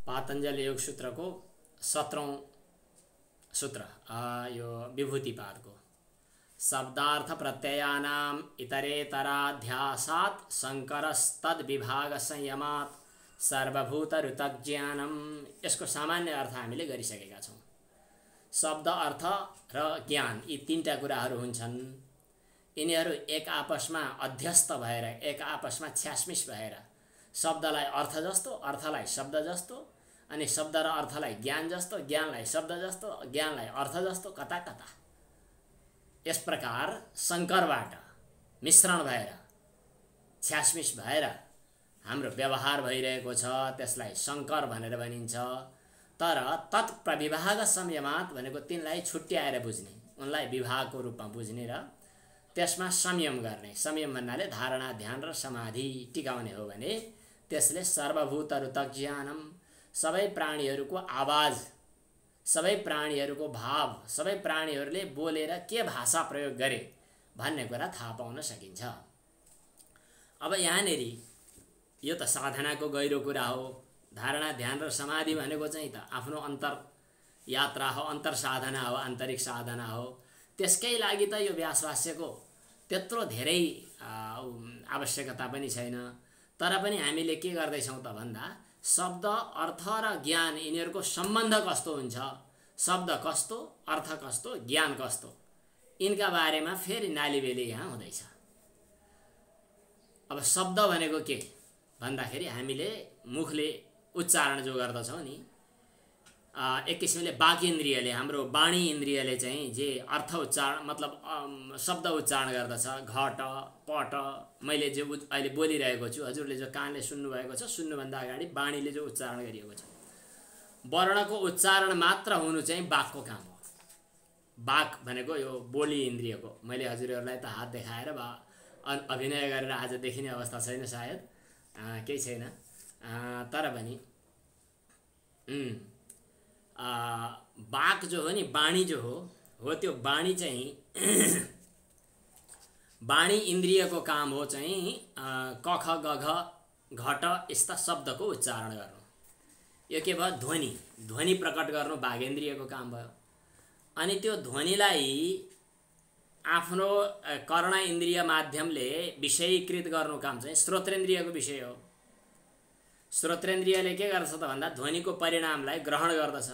पातञ्जलि योग सूत्रको 17औं सूत्र यो विभूतिपादको शब्दार्थ प्रत्ययानाम इतरेतराध्यासात् शंकरस्तद विभाग संयमात् सर्वभूत ऋतज्ञानम। यसको सामान्य अर्थ हामीले गरिसकेका छौं। शब्द अर्थ र ज्ञान यी तीनटा कुराहरू हुन्छन्। यिनीहरू एक आपसमा अध्यस्त भएर एक आपसमा छ्यासमिस भएर शब्दलाई अर्थ जस्तो अर्थलाई शब्द जस्तो अनि शब्द र अर्थलाई ज्ञान जस्तो ज्ञानलाई शब्द जस्तो ज्ञानलाई अर्थ जस्तो कता कता यस प्रकार शंकरबाट मिश्रण भएर छ्यासमिस भएर हाम्रो व्यवहार भइरहेको छ। त्यसलाई शंकर भनेर भनिन्छ। तर तत्प्रविभाग संयमात् भनेको तिनलाई छुट्याएर बुझ्ने, उनलाई विभागको रूपमा बुझ्ने र त्यसमा संयम गर्ने। संयम भन्नाले धारणा ध्यान र समाधि टिकाउने हो भने त्यसले सर्वभूत ऋतज्ञानम, सबै प्राणीहरूको आवाज, सबै प्राणीहरूको भाव, सबै प्राणीहरूले बोलेर के भाषा प्रयोग गरे भन्ने कुरा थाहा पाउन सकिन्छ। अब यहाँनेरि यो त साधनाको गहिरो कुरा हो। धारणा ध्यान र समाधि भनेको चाहिँ त आफ्नो अन्तर यात्रा हो, अन्तर साधना हो, आन्तरिक साधना हो। त्यसकै लागि त यो व्यासभाष्यको त्यत्रो धेरै आवश्यकता पनि छैन। तर पनि हामीले के गर्दैछौँ त भन्दा शब्द अर्थ र ज्ञान यिनीहरूको सम्बन्ध कस्तो हुन्छ, शब्द कस्तो अर्थ कस्तो ज्ञान कस्तो, यिनका बारेमा फेरि नालीबेली यहाँ हुँदैछ। अब शब्द भनेको के भन्दाखेरि हामीले मुखले उच्चारण जो गर्दछौँ नि, एक किसिमले बाक इन्द्रियले, हाम्रो वाणी इन्द्रियले चाहिँ जे अर्थ उच्चारण मतलब शब्द उच्चारण गर्दछ, घट पट, मैले जो अहिले बोलिरहेको छु, हजुरले जो कानले सुन्नुभएको छ, सुन्नुभन्दा अगाडि वाणीले जो उच्चारण गरिएको छ, वर्णको उच्चारण मात्र हुनु चाहिँ बाकको काम हो। बाक भनेको यो बोली इन्द्रियको, मैले हजुरहरूलाई त हात देखाएर अभिनय गरेर आज देखिने अवस्था छैन, सायद केही छैन। तर पनि बाक जो हो नि, वाणी जो हो त्यो वाणी चाहिँ वाणी इन्द्रियको काम हो चाहिँ कख गघ घट यस्ता शब्दको उच्चारण गर्नु। यो के भयो, ध्वनि, ध्वनि प्रकट गर्नु वागेन्द्रियको काम भयो। अनि त्यो ध्वनिलाई आफ्नो कर्ण इन्द्रिय माध्यमले विषयीकृत गर्नु काम चाहिँ श्रोत्रेन्द्रियको विषय हो। श्रोत्रेन्द्रियले के गर्छ त भन्दा ध्वनिको परिणामलाई ग्रहण गर्दछ।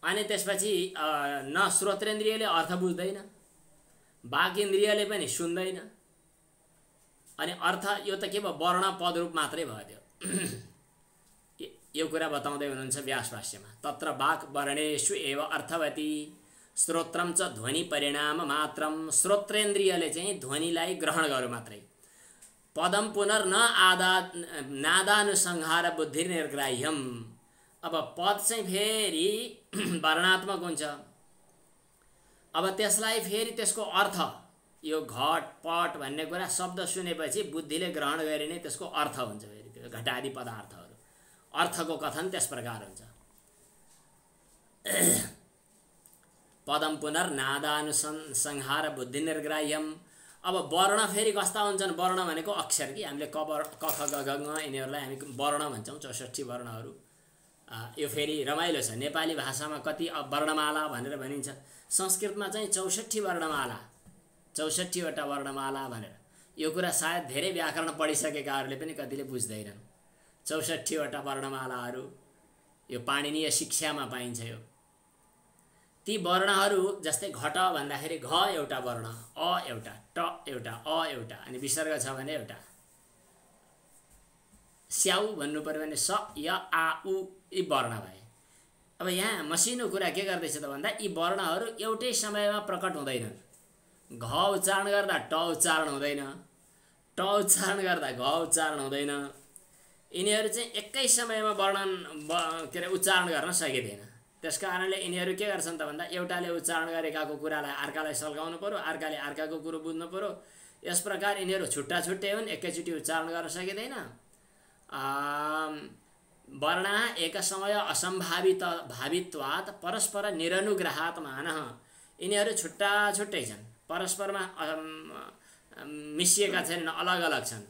अनि त्यसपछि न श्रोत्रेन्द्रियले अर्थ बुझ्दैन, वाक इन्द्रियले पनि सुन्दैन। अनि अर्थ यो त के भयो, वर्ण पदरूप मात्रै भयो। त्यो यो कुरा बताउँदै हुनुहुन्छ व्यासभाष्यमा, तत्र वाक वर्णेषु एव अर्थवती श्रोत्रम च ध्वनि परिणाम मात्रम। श्रोत्रेन्द्रियले चाहिँ ध्वनिलाई ग्रहण गर्नु मात्रै। पदम पुनर्न नादानुसंहार बुद्धि निर्ग्राह्यम। अब पद चाहिँ फेरि वर्णात्मक हुन्छ। अब त्यसलाई फेरि त्यसको अर्थ, यो घट पट भन्ने कुरा शब्द सुनेपछि बुद्धिले ग्रहण गरिने त्यसको अर्थ हुन्छ। फेरि त्यो घटादि पदार्थहरू अर्थको कथन त्यस प्रकार हुन्छ। पदम पुनर्नादानुसंहार बुद्धि निर्ग्राह्यम। अब वर्ण फेरि कस्ता हुन्छन्, वर्ण भनेको अक्षर कि हामीले क ख ग घ ङ यिनीहरूलाई हामी वर्ण भन्छौँ, 64 वर्णहरू। यो फेरि रमाइलो छ। नेपाली भाषामा कति वर्णमाला भनेर भनिन्छ, संस्कृतमा चाहिँ 64 वर्णमाला, 64वटा वर्णमाला भनेर। यो कुरा सायद धेरै व्याकरण पढिसकेकाहरूले पनि कतिले बुझ्दैनन्। 64वटा वर्णमालाहरू यो पाणिनीय शिक्षामा पाइन्छ। यो ती वर्णहरू जस्तै घट भन्दाखेरि घ एउटा वर्ण, अ एउटा, ट एउटा, अ एउटा, अनि विसर्ग छ भने एउटा। स्याउ भन्नु पर्यो भने स य आ उ यी वर्ण भए। अब यहाँ मसिनो कुरा के गर्दैछ त भन्दा यी वर्णहरू एउटै समयमा प्रकट हुँदैनन्। घ उच्चारण गर्दा ट उच्चारण हुँदैन, ट उच्चारण गर्दा घ उच्चारण हुँदैन। यिनीहरू चाहिँ एकै समयमा वर्णन के अरे उच्चारण गर्न सकिँदैन। त्यस कारणले यिनीहरू के गर्छन् त भन्दा एउटाले उच्चारण गरेकाको कुरालाई अर्कालाई सल्काउनु पर्यो, अर्काले अर्काको कुरो बुझ्नु पर्यो। यस प्रकार यिनीहरू छुट्टा छुट्टै हुन्, एकैचोटि उच्चारण गर्न सकिँदैन। वर्णा एक समय असम्भावित भावित्वात् परस्पर निरनुग्रहात् मानः। यिनीहरू छुट्टा छुट्टै छन्, परस्परमा मिसिएका छैनन्, अलग अलग छन्।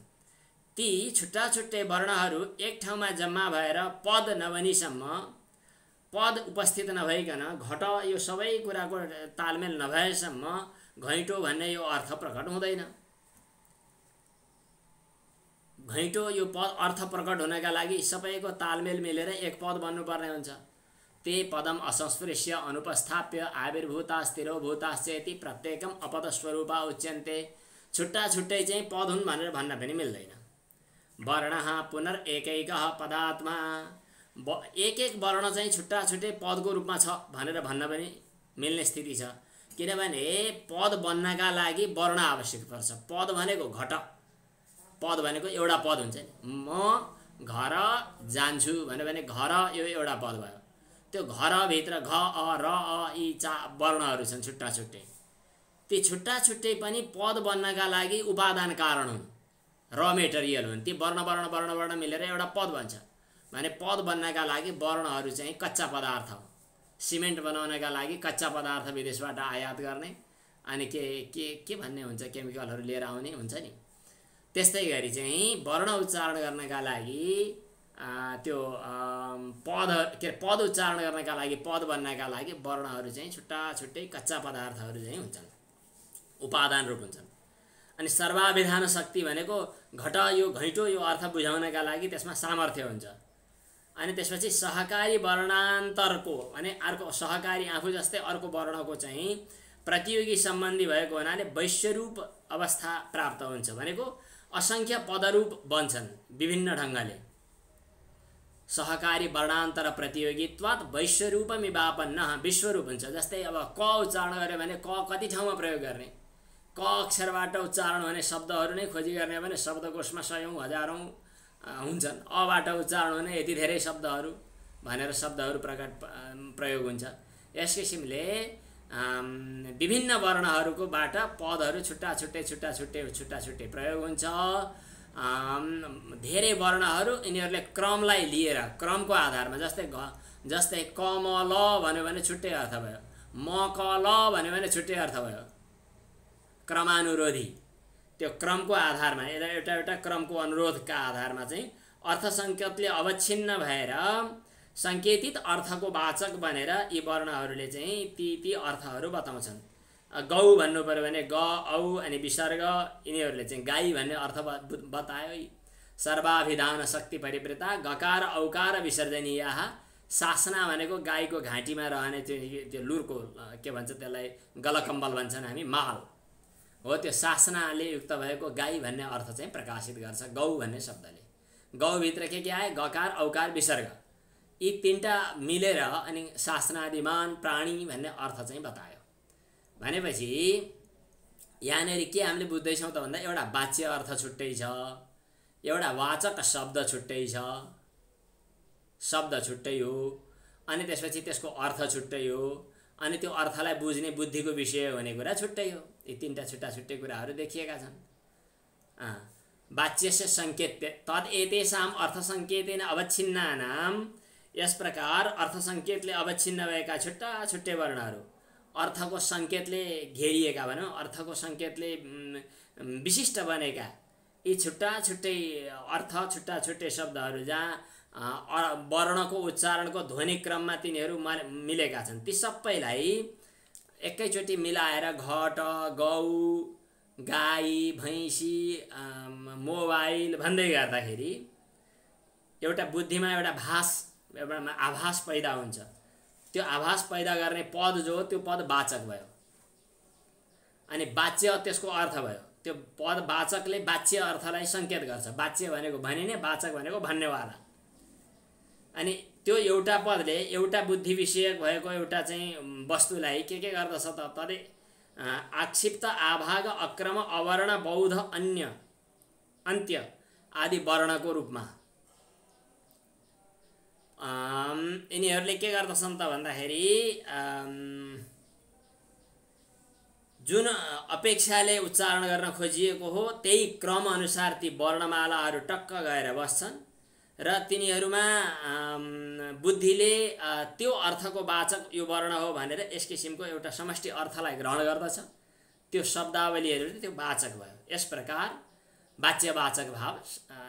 ती छुट्टा छुट्टै वर्णहरू एक ठाउँमा जम्मा भएर पद नबनिसम्म, पद उपस्थित नभइकन, घट यो सबै कुराको तालमेल नभएसम्म घैँटो भन्ने यो अर्थ प्रकट हुँदैन। घैँटो यो पद अर्थ प्रकट हुनका लागि सबैको तालमेल मिलेर एक पद बन्नुपर्ने हुन्छ। ते पदम असंस्पृश्य अनुपस्थाप्य आविर्भूतास्थिरो भूताश्चेति प्रत्येकम अपदस्वरूपा उच्यन्ते। छुट्टा छुट्टै चाहिँ पद हुन् भनेर भन्न पनि मिल्दैन। वर्णः पुनरेकैकः पदात्मा, एक एक वर्ण चाहिँ छुट्टा छुट्टै पदको रूपमा छ भनेर भन्न पनि मिल्ने स्थिति छ। किनभने पद बन्नका लागि वर्ण आवश्यक पर्छ। पद भनेको घट, पद भनेको एउटा पद हुन्छ नि। म घर जान्छु भन्यो भने घर यो एउटा पद भयो। त्यो घरभित्र घ अ र अ यी वर्णहरू छन् छुट्टा छुट्टै। ती छुट्टा छुट्टै पनि पद बन्नका लागि उपादान कारण हुन्, र मेटेरियल हुन्। ती वर्ण वर्ण वर्ण वर्ण मिलेर एउटा पद बन्छ भने पद बन्नका लागि वर्णहरू चाहिँ कच्चा पदार्थ हो। सिमेन्ट बनाउनका लागि कच्चा पदार्थ विदेशबाट आयात गर्ने अनि के भन्ने हुन्छ, केमिकलहरू लिएर आउने हुन्छ नि। त्यस्तै गरी चाहिँ वर्ण उच्चारण गर्नका लागि त्यो पद उच्चारण गर्नका लागि, पद बन्नका लागि वर्णहरू चाहिँ छुट्टा छुट्टै कच्चा पदार्थहरू चाहिँ हुन्छन्, उपादान रूप हुन्छन्। अनि सर्वाभिधान शक्ति भनेको घट यो घैँटो यो अर्थ बुझाउनका लागि त्यसमा सामर्थ्य हुन्छ। अनि त्यसपछि सहकारी वर्णान्तरको भने अर्को सहकारी आफू जस्तै अर्को वर्णको चाहिँ प्रतियोगी सम्बन्धी भएको हुनाले वैश्यरूप अवस्था प्राप्त हुन्छ। भनेको असंख्य पदरूप बन्छन् विभिन्न ढङ्गले। सहकारी वर्णान्तर प्रतियोगित्वात् वैश्यरूपमिवापन्न, विश्वरूप हुन्छ। जस्तै अब क उच्चारण गऱ्यो भने क कति ठाउँमा प्रयोग गर्ने, क अक्षरबाट उच्चारण हुने शब्दहरू नै खोजी गर्ने भने शब्दकोशमा सयौं हजारौं हुन्छन्। अबाट उच्चारण हुने यति धेरै शब्दहरू भनेर शब्दहरू प्रयोग हुन्छ। यस किसिमले विभिन्न वर्णहरूको बाट पदहरू छुट्टा छुट्टै प्रयोग हुन्छ। धेरै वर्णहरू यिनीहरूले क्रमलाई लिएर, क्रमको आधारमा, जस्तै क म ल भन्यो भने छुट्टै अर्थ भयो, म क ल भन्यो भने छुट्टै अर्थ भयो। क्रमानुरोधी त्यो क्रमको आधारमा, एउटा क्रमको अनुरोधका आधारमा चाहिँ अर्थ सङ्केतले अवच्छिन्न भएर सङ्केतित अर्थको वाचक बनेर यी वर्णहरूले चाहिँ ती अर्थहरू बताउँछन्। गौ भन्नु पर्यो भने ग औ अनि विसर्ग, यिनीहरूले चाहिँ गाई भन्ने अर्थ बतायो। सर्वाभिधान शक्ति परिवृता गकार औकार विसर्जनीयाः। सासना भनेको गाईको घाँटीमा रहने त्यो लुरको के भन्छ त्यसलाई, गलकम्बल भन्छन् हामी, माल हो। त्यो सासनाले युक्त भएको गाई भन्ने अर्थ चाहिँ प्रकाशित गर्छ गौ भन्ने शब्दले। गौभित्र के आए, गकार औकार विसर्ग, यी तीनटा मिलेर अनि शासनादिमान प्राणी भन्ने अर्थ चाहिँ बतायो। भनेपछि यहाँनिर के हामीले बुझ्दैछौँ त भन्दा एउटा वाच्य अर्थ छुट्टै छ, एउटा वाचक शब्द छुट्टै छ, शब्द छुट्टै हो, अनि त्यसपछि त्यसको अर्थ छुट्टै हो, अनि त्यो अर्थलाई बुझ्ने बुद्धिको विषय हुने कुरा छुट्टै हो। यी तीनटा छुट्टा छुट्टै कुराहरू देखिएका छन्। वाच्यस्य सङ्केत्य तद् एतेषाम् अर्थ सङ्केतेन अवच्छिन्नानां, यस प्रकार अर्थ सङ्केतले अवच्छिन्न भएका छुट्टा छुट्टै वर्णहरू, अर्थको सङ्केतले घेरिएका भनौँ, अर्थको सङ्केतले विशिष्ट बनेका यी छुट्टा छुट्टै अर्थ, छुट्टा छुट्टै शब्दहरू जहाँ वर्णको उच्चारणको ध्वनि क्रममा तिनीहरू मिलेका छन्, ती सबैलाई एकैचोटि मिलाएर घट, गौ, गाई, भैँसी, मोबाइल भन्दै गर्दाखेरि एउटा बुद्धिमा एउटा आभास पैदा हुन्छ। त्यो आभास पैदा गर्ने पद जो, त्यो पद वाचक भयो। अनि वाच्य त्यसको अर्थ भयो। त्यो पद वाचकले वाच्य अर्थलाई सङ्केत गर्छ। वाच्य भनेको भनिने, वाचक भनेको भन्नेवाला। अनि त्यो एउटा पदले एउटा बुद्धि विषयक भएको एउटा चाहिँ वस्तुलाई के गर्दछ त, तदे आक्षिप्त, आभाग, अक्रम, अवर्ण, बौद्ध, अन्त्य आदि वर्णको रूपमा यिनीहरूले के गर्दछन् त भन्दाखेरि जुन अपेक्षाले उच्चारण गर्न खोजिएको हो त्यही क्रम अनुसार ती वर्णमालाहरू टक्क गएर बस्छन् र तिनीहरूमा बुद्धिले त्यो अर्थको वाचक यो वर्ण हो भनेर यस किसिमको एउटा समष्टि अर्थलाई ग्रहण गर्दछ। त्यो शब्दावलीहरू त्यो वाचक भयो। यस प्रकार वाच्यवाचक भाव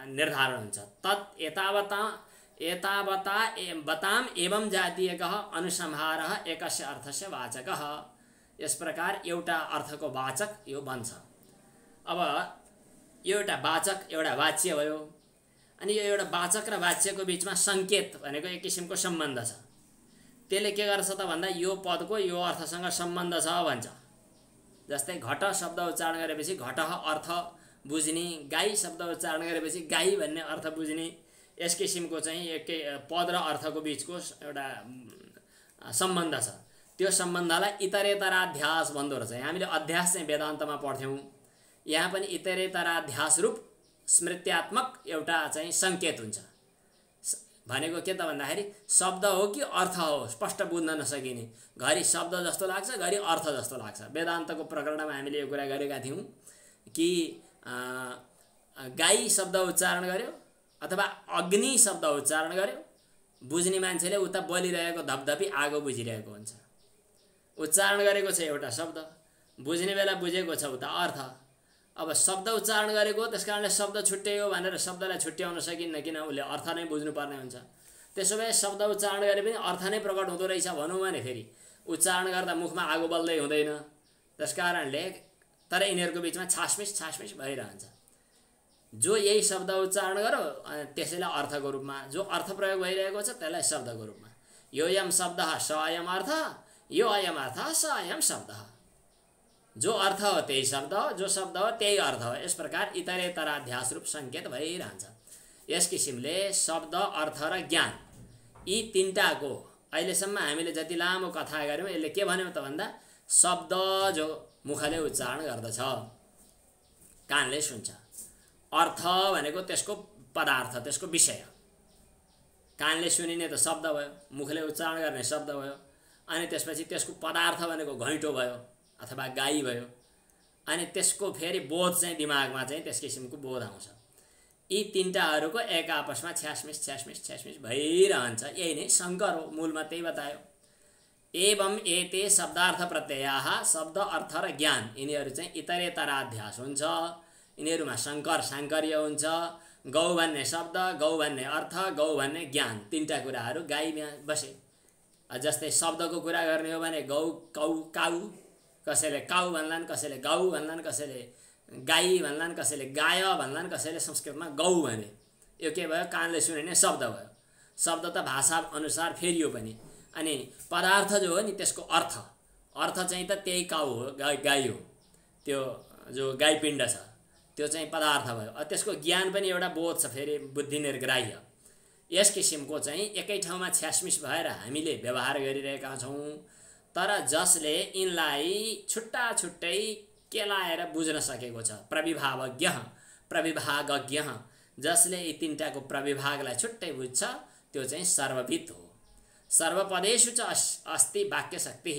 निर्धारण हुन्छ। तत् एतावता बताम एवं जातीयकः अनुसंहारः एकस्य अर्थस्य वाचकः। यस प्रकार एउटा अर्थको वाचक यो बन्छ। अब यो एउटा वाचक एउटा वाच्य भयो, अनि यो एउटा वाचक र वाच्यको बिचमा संकेत भनेको एक किसिमको सम्बन्ध छ। त्यसले के गर्छ त भन्दा यो पदको यो अर्थसँग सम्बन्ध छ भन्छ। जस्तै घट शब्द उच्चारण गरेपछि घट अर्थ बुझ्ने, गाई शब्द उच्चारण गरेपछि गाई भन्ने अर्थ बुझ्ने, यस किसिमको चाहिँ एकै पद र अर्थको बिचको एउटा सम्बन्ध छ। त्यो सम्बन्धलाई इतरेतराध्यास भन्दो रहेछ। हामीले अध्यास चाहिँ वेदान्तमा पढ्थ्यौँ, यहाँ पनि इतरेतराध्यास रूप स्मृत्यात्मक एउटा चाहिँ सङ्केत हुन्छ। भनेको के त भन्दाखेरि शब्द हो कि अर्थ हो स्पष्ट बुझ्न नसकिने, घरि शब्द जस्तो लाग्छ घरि अर्थ जस्तो लाग्छ। वेदान्तको प्रकरणमा हामीले यो कुरा गरेका थियौँ कि गाई शब्द उच्चारण गर्यो अथवा अग्नि शब्द उच्चारण गर्यो, बुझ्ने मान्छेले उता बलिरहेको धपधपी आगो बुझिरहेको हुन्छ। उच्चारण गरेको छ एउटा शब्द, बुझ्ने बेला बुझेको छ उता अर्थ। अब शब्द उच्चारण गरेको त्यस कारणले शब्द छुट्यायो भनेर शब्दलाई छुट्याउन सकिन्न, किन उसले अर्थ नै बुझ्नुपर्ने हुन्छ। त्यसो भए शब्द उच्चारण गरे पनि अर्थ नै प्रकट हुँदो रहेछ भनौँ भने फेरि उच्चारण गर्दा मुखमा आगो बल्दै हुँदैन। त्यस कारणले तर यिनीहरूको बिचमा छासमिस भइरहन्छ। जो यही शब्द उच्चारण गरो त्यसैलाई अर्थको रूपमा, जो अर्थ प्रयोग भइरहेको छ त्यसलाई शब्दको रूपमा। यो यम शब्द स अयम अर्थ, यो अयम अर्थ स अयम शब्द। जो अर्थ हो त्यही शब्द हो, जो शब्द हो त्यही अर्थ हो। यस प्रकार इतरेतराध्यास रूप सङ्केत भइरहन्छ। यस किसिमले शब्द अर्थ र ज्ञान यी तीनटाको अहिलेसम्म हामीले जति लामो कथा गऱ्यौँ यसले के भन्यो त भन्दा शब्द जो मुखले उच्चारण गर्दछ, कानले सुन्छ, अर्थ भनेको त्यसको पदार्थ त्यसको विषय, कानले सुनिने त शब्द भयो, मुखले उच्चारण गर्ने शब्द भयो, अनि त्यसपछि त्यसको पदार्थ भनेको घैँटो भयो अथवा गाई भयो, अनि त्यसको फेरि बोध चाहिँ दिमागमा चाहिँ त्यस किसिमको बोध आउँछ। यी तीनटाहरूको एक आपसमा छ्यासमिस भइरहन्छ। यही नै शङ्कर हो, मूलमा त्यही बतायो। एवं एते शब्दार्थ प्रत्ययाः, शब्द अर्थ र ज्ञान यिनीहरू चाहिँ इतरेतराध्यास हुन्छ। यिनीहरूमा शङ्कर साङ्कर्य हुन्छ। गौ भन्ने शब्द, गौ भन्ने अर्थ, गौ भन्ने ज्ञान, तीनटा कुराहरू गाईमा बसे। जस्तै शब्दको कुरा गर्ने हो भने गौ, कौ, काउ, कसैले काउ भन्लान्, कसैले गाउ भन्लान्, कसैले गाई भन्लान्, कसैले गाय भन्लान्, कसैले संस्कृतमा गौ भने। यो के भयो? कानले सुनिने शब्द भयो। शब्द त भाषा अनुसार फेरियो पनि। अनि पदार्थ जो हो नि त्यसको अर्थ चाहिँ त त्यही काउ हो, गाई हो, त्यो जो गाईपिण्ड छ त्यो चाहिँ पदार्थ भयो। त्यसको ज्ञान पनि एउटा बोध छ, फेरि बुद्धि निर्ग्राह्य। यस किसिमको चाहिँ एकै ठाउँमा छ्यासमिस भएर हामीले व्यवहार गरिरहेका छौँ। तर जसले यिनलाई छुट्टा छुट्टै केलाएर बुझ्न सकेको छ, प्रविभागज्ञ, जसले यी तीनटाको प्रविभागलाई छुट्टै बुझ्छ त्यो चाहिँ सर्वविद हो। सर्वपदेषु च अस्ति वाक्य शक्ति।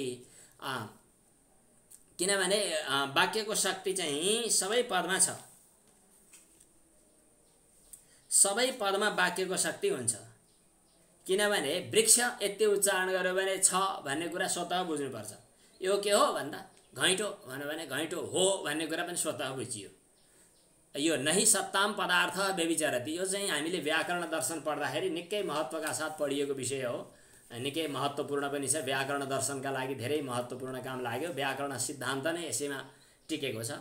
किनभने वाक्यको शक्ति चाहिँ सबै पदमा छ, सबै पदमा वाक्यको शक्ति हुन्छ। किनभने वृक्ष यति उच्चारण गर्यो भने छ भन्ने कुरा स्वतः बुझ्नुपर्छ। यो के हो भन्दा घैँटो भन्यो भने घैँटो हो भन्ने कुरा पनि स्वतः बुझियो। यो नहि सत्ताम पदार्थ व्यभिचरति, यो चाहिँ हामीले व्याकरण दर्शन पढ्दाखेरि निकै महत्त्वका साथ पढिएको विषय हो। निकै महत्त्वपूर्ण पनि छ, व्याकरण दर्शनका लागि धेरै महत्त्वपूर्ण काम लाग्यो। व्याकरण सिद्धान्त नै यसैमा टिकेको छ।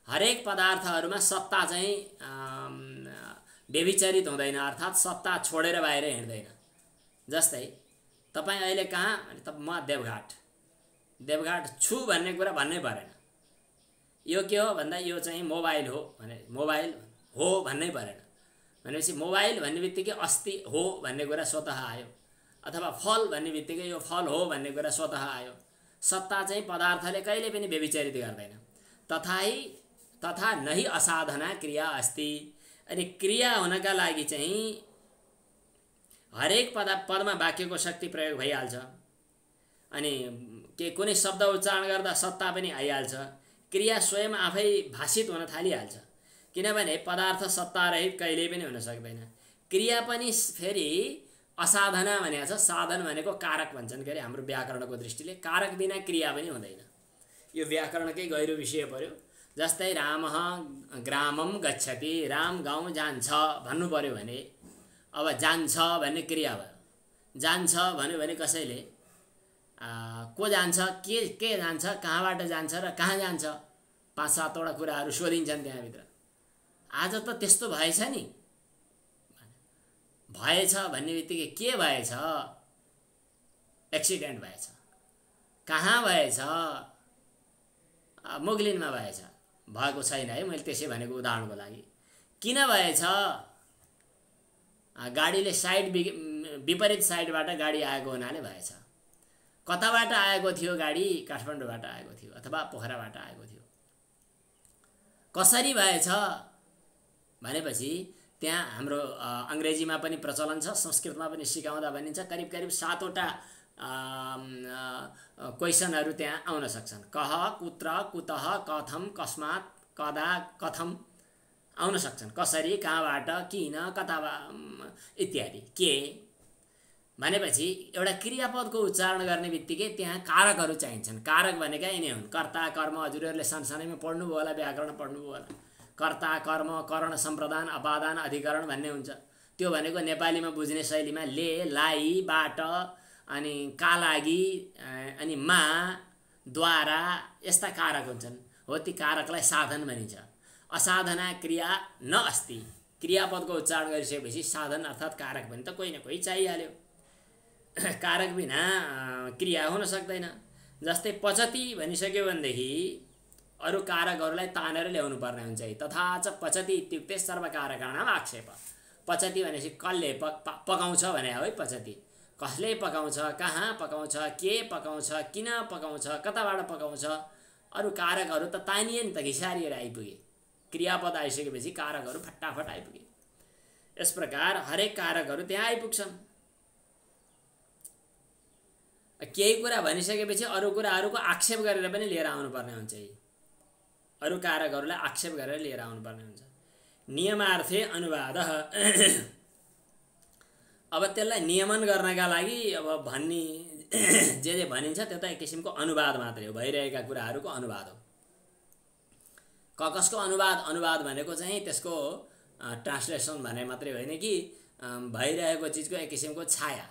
हरेक पदार्थहरूमा सत्ता चाहिँ व्यभिचरित हुँदैन, अर्थात् सत्ता छोडेर बाहिर हिँड्दैन। जस्तै तपाईँ अहिले कहाँ भने त म देवघाट छु भन्ने कुरा भन्नै परेन। यो के हो भन्दा यो चाहिँ मोबाइल हो भने मोबाइल हो भन्नै परेन। भनेपछि मोबाइल भन्ने बित्तिकै अस्ति हो भन्ने कुरा स्वतः आयो, अथवा फल भन्ने बित्तिकै यो फल हो भन्ने कुरा स्वतः आयो। सत्ता चाहिँ पदार्थले कहिले पनि व्यभिचरित गर्दैन। तथा नहि असाधना क्रिया अस्ति। अनि क्रिया हुनका लागि चाहिँ हरेक पदमा वाक्यको शक्ति प्रयोग भइहाल्छ। अनि के कुनै शब्द उच्चारण गर्दा सत्ता पनि आइहाल्छ। क्रिया स्वयं आफै भाषित हुन थालिहाल्छ। किनभने पदार्थ सत्ता रहित कहिल्यै पनि हुन सक्दैन। क्रिया पनि फेरि असाधना भनेको छ। साधन भनेको कारक भन्छन् के अरे हाम्रो व्याकरणको दृष्टिले। कारक बिना क्रिया पनि हुँदैन। यो व्याकरणकै गहिरो विषय पर्यो। जस्तै रामः ग्रामम गच्छति, राम गाउँ जान्छ भन्नु पर्यो भने अब जान्छ भन्ने क्रिया भयो। जान्छ भन्यो भने कसैले को जान्छ, के जान्छ, कहाँबाट जान्छ र कहाँ जान्छ, 5-7 वटा कुराहरू सोधिन्छन् त्यहाँभित्र। आज त त्यस्तो भएछ नि, भएछ भन्ने बित्तिकै के भएछ, एक्सिडेन्ट भएछ, कहाँ भएछ, मुगलिनमा भएछ, भएको छैन है, मैले त्यसै भनेको उदाहरणको लागि। किन भएछ, गाडीले साइड विपरीत साइडबाट गाडी आएको हुनाले भएछ। कताबाट आएको थियो गाडी, काठमाडौँबाट आएको थियो अथवा पोखराबाट आएको थियो। कसरी भएछ भनेपछि त्यहाँ हाम्रो अङ्ग्रेजीमा पनि प्रचलन छ, संस्कृतमा पनि सिकाउँदा भनिन्छ, करिब करिब 7 वटा क्वेसनहरू त्यहाँ आउन सक्छन्। कह, कुत्र, कुतः, कथम, कस्मात्, कदा, कथम आउन सक्छन्। कसरी, कहाँबाट, किन, कता इत्यादि। के भनेपछि एउटा क्रियापदको उच्चारण गर्ने बित्तिकै त्यहाँ कारकहरू चाहिन्छन्। कारक भनेका यिनै हुन्, कर्ता, कर्म। हजुरहरूले सानसानैमा पढ्नुभयो होला, व्याकरण पढ्नुभयो होला। कर्ता, कर्म, करण, सम्प्रदान, अपादान, अधिकरण भन्ने हुन्छ। त्यो भनेको नेपालीमा बुझ्ने शैलीमा ले, लाई, बाट, अनि का लागि, अनि मा, द्वारा यस्ता कारक हुन्छन्। हो, ती कारकलाई साधन भनिन्छ। असाधना क्रिया न अस्ति। क्रियापदको उच्चारण गरिसकेपछि साधन अर्थात् कारक पनि त कोही न कोही चाहिहाल्यो। कारक बिना क्रिया हुन सक्दैन। जस्तै पचति भनिसक्यो भनेदेखि अरू कारकहरूलाई तानेर ल्याउनु पर्ने हुन्छ। तथा च पचति इत्युक्ते सर्वकारकाणाम आक्षेप। पचति भनेपछि कसले पकाउँछ भने हो है पचति। कसले पकाउँछ, कहाँ पकाउँछ, के पकाउँछ, किन पकाउँछ, कताबाट पकाउँछ, अरू कारकहरू त तानिए नि त, घिसारिएर आइपुगे। क्रियापद आइसकेपछि कारकहरू फटाफट आइपुगे। यस प्रकार हरेक कारकहरू त्यहाँ आइपुग्छन्। केही कुरा भनिसकेपछि अरू कुराहरूको आक्षेप गरेर पनि लिएर आउनुपर्ने हुन्छ। अरू कारकहरूलाई आक्षेप गरेर लिएर आउनुपर्ने हुन्छ। नियमार्थे अनुवाद। अब त्यसलाई नियमन गर्नका लागि अब भन्ने जे भनिन्छ त्यो त एक किसिमको अनुवाद मात्रै हो, भइरहेका कुराहरूको अनुवाद हो। कसको अनुवाद? अनुवाद भनेको चाहिँ त्यसको ट्रान्सलेसन भने मात्रै होइन कि भइरहेको चिजको एक किसिमको छाया।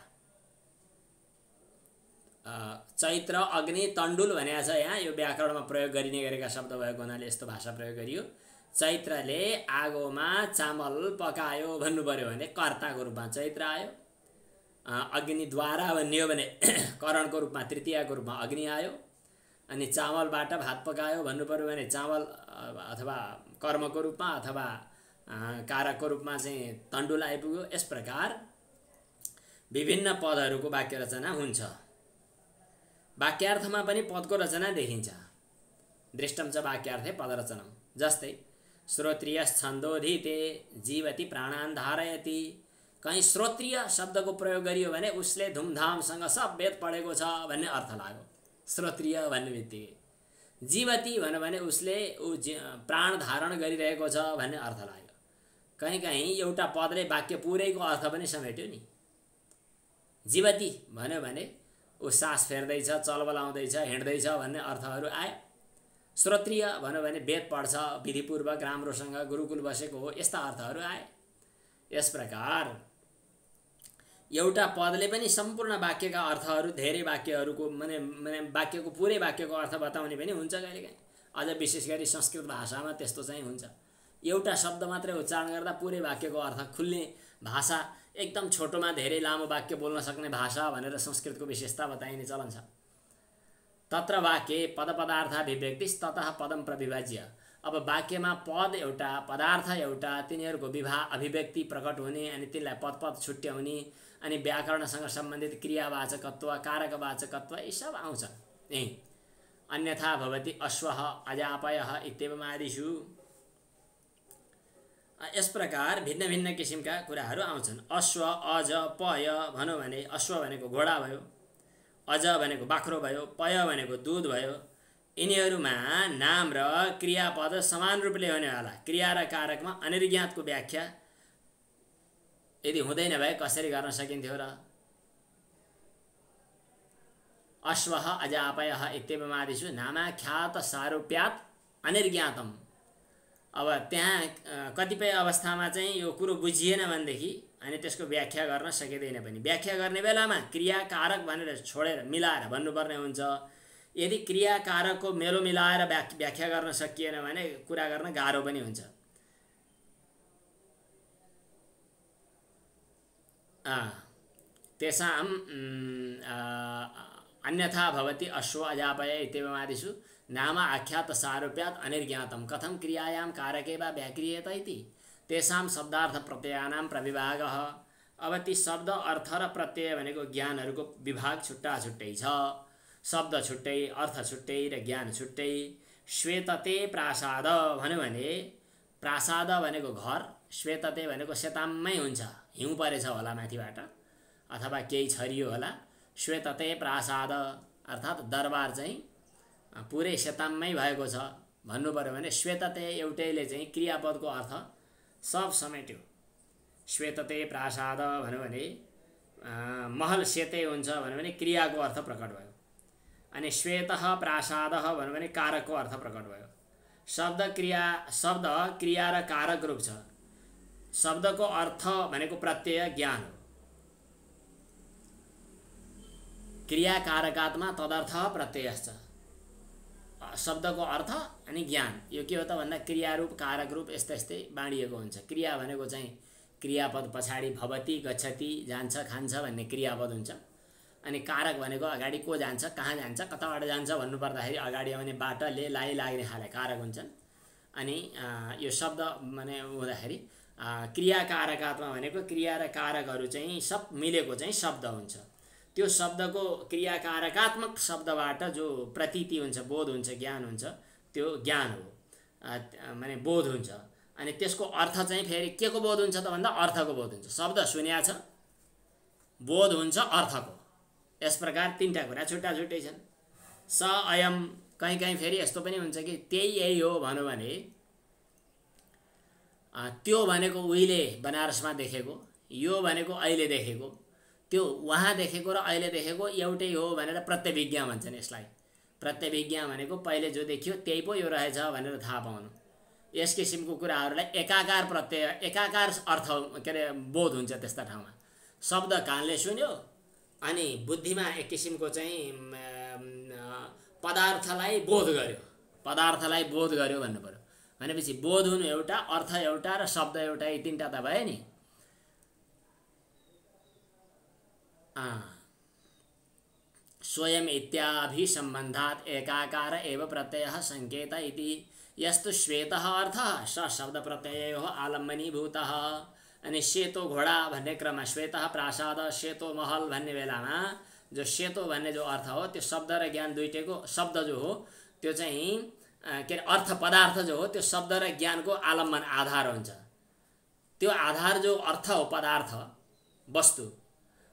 चैत्र, अग्नि, तण्डुल भनेको छ यहाँ, यो व्याकरणमा प्रयोग गरिने गरेका शब्द भएको हुनाले यस्तो भाषा प्रयोग गरियो। चैत्रले आगोमा चामल पकायो भन्नु पर्यो भने कर्ताको रूपमा चैत्र आयो। अग्निद्वारा भन्ने हो भने करणको रूपमा, तृतीयाको रूपमा अग्नि आयो। अनि चामलबाट भात पकायो भन्नु पर्यो भने चामल अथवा कर्मको रूपमा अथवा कारकको रूपमा चाहिँ तण्डुल आइपुग्यो। यस प्रकार विभिन्न पदहरूको वाक्य रचना हुन्छ। वाक्यार्थमा पनि पदको रचना देखिन्छ। दृष्टं च वाक्यार्थे पदरचनम्। जस्तै श्रोत्रिय छन्दोधीते जीवति प्राणान् धारयति। कहीँ श्रोत्रिय शब्दको प्रयोग गरियो भने उसले धुमधामसँग सब वेद पढेको छ भन्ने अर्थ लाग्यो। श्रोत्रिय भन्ने बित्तिकै जीवति भन्यो भने उसले प्राण धारण गरिरहेको छ भन्ने अर्थ लाग्यो। कहीँ कहीँ एउटा पदले वाक्य पुरैको अर्थ पनि समेट्यो नि। जीवति भन्यो भने ऊ सास फेर्दैछ, चलबलाउँदैछ, हिँड्दैछ भन्ने अर्थहरू आयो। श्रोत्रिय भन्यो भने वेद पढ्छ, विधिपूर्वक राम्रोसँग गुरुकुल बसेको हो, यस्ता अर्थहरू आए। यस प्रकार एउटा पदले पनि सम्पूर्ण वाक्यका अर्थहरू, धेरै वाक्यहरूको माने वाक्यको पुरै वाक्यको अर्थ बताउने पनि हुन्छ कहिलेकाहीँ। अझ विशेष गरी संस्कृत भाषामा त्यस्तो चाहिँ हुन्छ। एउटा शब्द मात्रै उच्चारण गर्दा पुरै वाक्यको अर्थ खुल्ने भाषा, एकदम छोटोमा धेरै लामो वाक्य बोल्न सक्ने भाषा भनेर संस्कृतको विशेषता बताइने चलन छ। तत्र वाक्ये पदपदार्थाभिव्यक्तिस् ततः पदम प्रविभाज्य। अब वाक्यमा पद एउटा, पदार्थ एउटा, तिनीहरूको अभिव्यक्ति प्रकट हुने अनि तिनलाई पद छुट्याउने अनि व्याकरणसँग सम्बन्धित क्रियावाचकत्व, कारकवाचकत्व यी सब आउँछ यही। अन्यथा भवति अश्वः, अजापयः इत्येवम् आदिषु। यस प्रकार भिन्न भिन्न किसिमका कुराहरू आउँछन्। अश्व, अज, पय भनौँ भने अश्व भनेको घोडा भयो, अज भनेको बाख्रो भयो, पय भनेको दुध भयो। यिनीहरूमा नाम र क्रियापद समान रूपले हुनेवाला। क्रिया र कारकमा अनिर्ज्ञातको व्याख्या यदि हुँदैन भए कसरी गर्न सकिन्थ्यो र? अश्वः अजापयः इत्येवम् आदिषु नामाख्यात सारूप्यात् अनिर्ज्ञातम। अब त्यहाँ कतिपय अवस्थामा चाहिँ यो कुरो बुझिएन भनेदेखि अनि त्यसको व्याख्या गर्न सकिँदैन पनि। व्याख्या गर्ने बेलामा क्रियाकारक भनेर छोडेर मिलाएर भन्नुपर्ने हुन्छ। यदि क्रियाकारकको मेलो मिलाएर व्याख्या गर्न सकिएन भने कुरा गर्न गाह्रो पनि हुन्छ। तेषां अन्यथा भवति अश्व अजापय इत्येवमादिषु नाम आख्यात सारूप्यात् अनिर्ज्ञातं कथं क्रियायां कारके वा व्याक्रियेत इति तेषां शब्दार्थ प्रत्ययानां प्रविभागः। अब ती शब्द अर्थ र प्रत्यय भनेको ज्ञानहरूको विभाग छुट्टा छुट्टै छ। शब्द छुट्टै, अर्थ छुट्टै र ज्ञान छुट्टै। श्वेतते प्रासाद भन्यो भने प्रासाद भनेको घर, श्वेतते भनेको सेताममै हुन्छ, हिउँ परेछ होला माथिबाट अथवा केही छरियो होला। श्वेतते प्रासाद अर्थात् दरबार चाहिँ पुरै सेताममै भएको छ भन्नु पर्यो भने श्वेतते एउटैले चाहिँ क्रियापदको अर्थ सब समेट्यो। श्वेतते प्रासाद भन्यो भने महल सेतै हुन्छ भन्यो भने क्रियाको अर्थ प्रकट भयो। अनि श्वेतः प्रासादः भन्यो भने कारकको अर्थ प्रकट भयो। शब्द क्रिया र कारक रूप छ। शब्दको अर्थ भनेको प्रत्यय ज्ञान हो। क्रिया कारकात्मा तदर्थ प्रत्ययश्च। शब्दको अर्थ अनि ज्ञान यो के हो त भन्दा क्रिया रूप कारक रूप यस्तै यस्तै बाँडिएको हुन्छ। क्रिया भनेको चाहिँ क्रियापद पछाडि भवति गच्छति जान्छ खान्छ भन्ने क्रियापद हुन्छ। अनि कारक भनेको अगाडि को जान्छ कहाँ जान्छ कताबाट जान्छ भन्नु पर्दाखेरि अगाडि आउने बाटोले लाई लाग्ने खाले कारक हुन्छन्। अनि यो शब्द माने हुँदाखेरि क्रिया कारकात्मा भनेको क्रिया र कारकहरू चाहिँ सब मिलेको चाहिँ शब्द हुन्छ। त्यो शब्दको क्रियाकारकात्मक शब्दबाट जो प्रतीति हुन्छ, बोध हुन्छ, ज्ञान हुन्छ, त्यो ज्ञान हो माने बोध हुन्छ। अनि त्यसको अर्थ चाहिँ फेरि के को बोध हुन्छ त भन्दा अर्थको बोध हुन्छ। शब्द सुन्या छ, बोध हुन्छ अर्थको। यस प्रकार तीनटा कुरा छुट्टा छुट्टै छन्। स अयम कहीँ कहीँ फेरि यस्तो पनि हुन्छ कि त्यही यही हो भन्यो भने त्यो भनेको उहिले बनारसमा देखेको, यो भनेको अहिले देखेको, त्यो वहाँ देखेको र अहिले देखेको एउटै हो भनेर प्रत्यभिज्ञा भन्छन् यसलाई। प्रत्यभिज्ञा भनेको पहिले जो देखियो त्यही पो यो रहेछ भनेर थाहा पाउनु। यस किसिमको कुराहरूलाई एकाकार प्रत्यय एकाकार अर्थ के अरे बोध हुन्छ त्यस्ता ठाउँमा। शब्द कानले सुन्यो अनि बुद्धिमा एक किसिमको चाहिँ पदार्थलाई बोध गर्यो, पदार्थलाई बोध गर्यो भन्नु पर्यो। भनेपछि बोध हुनु एउटा, अर्थ एउटा र शब्द एउटा, यी तीनटा त भयो नि। स्वयं इत्याभिसम्बन्धात् एकाकार एव प्रत्ययः संकेत इति यस्तु श्वेतः अर्थः स शब्द प्रत्यययोः आलम्बनीभूतः। अनि सेतो घोडा भन्ने क्रममा श्वेतः प्रासाद सेतो महल भन्ने बेलामा जो सेतो भन्ने जो अर्थ हो त्यो शब्द र ज्ञान दुईटैको शब्द जो हो त्यो चाहिँ के अरे अर्थ पदार्थ जो हो त्यो शब्द र ज्ञानको आलम्बन आधार हुन्छ। त्यो आधार जो अर्थ हो पदार्थ वस्तु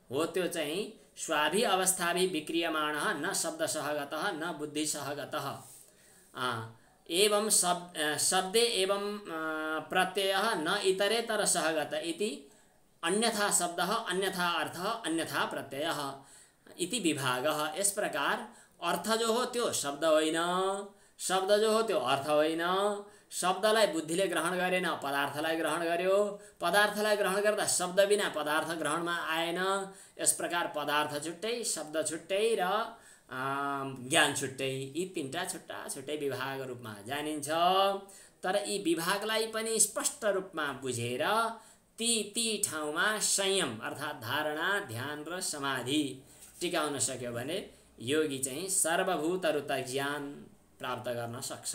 हो त्यो चाहिँ स्वाभि अवस्थाभि विक्रियमाणः न शब्दसहगतः न बुद्धिसहगतः एवं शब्दे एवं प्रत्ययः न इतरेतर सहगत इति अन्यथा शब्दः अन्यथा अर्थः अन्यथा प्रत्ययः इति विभागः। इस प्रकार अर्थ जो हो त्यो शब्द होइन, शब्द जो हो त्यो अर्थ होइन। शब्दलाई बुद्धिले ग्रहण गरेन, पदार्थलाई ग्रहण गर्यो। पदार्थलाई ग्रहण गर्दा शब्द बिना पदार्थ ग्रहणमा आएन। यस प्रकार पदार्थ छुट्टै, शब्द छुट्टै र ज्ञान छुट्टै, यी तीनटा छुट्टा छुट्टै विभाग रूपमा जानिन्छ। तर यी विभागलाई पनि स्पष्ट रूपमा बुझेर ती ठाउँमा संयम अर्थात् धारणा, ध्यान र समाधि टिकाउन सक्यो भने योगी चाहिँ सर्वभूतरुत ज्ञान प्राप्त गर्न सक्छ।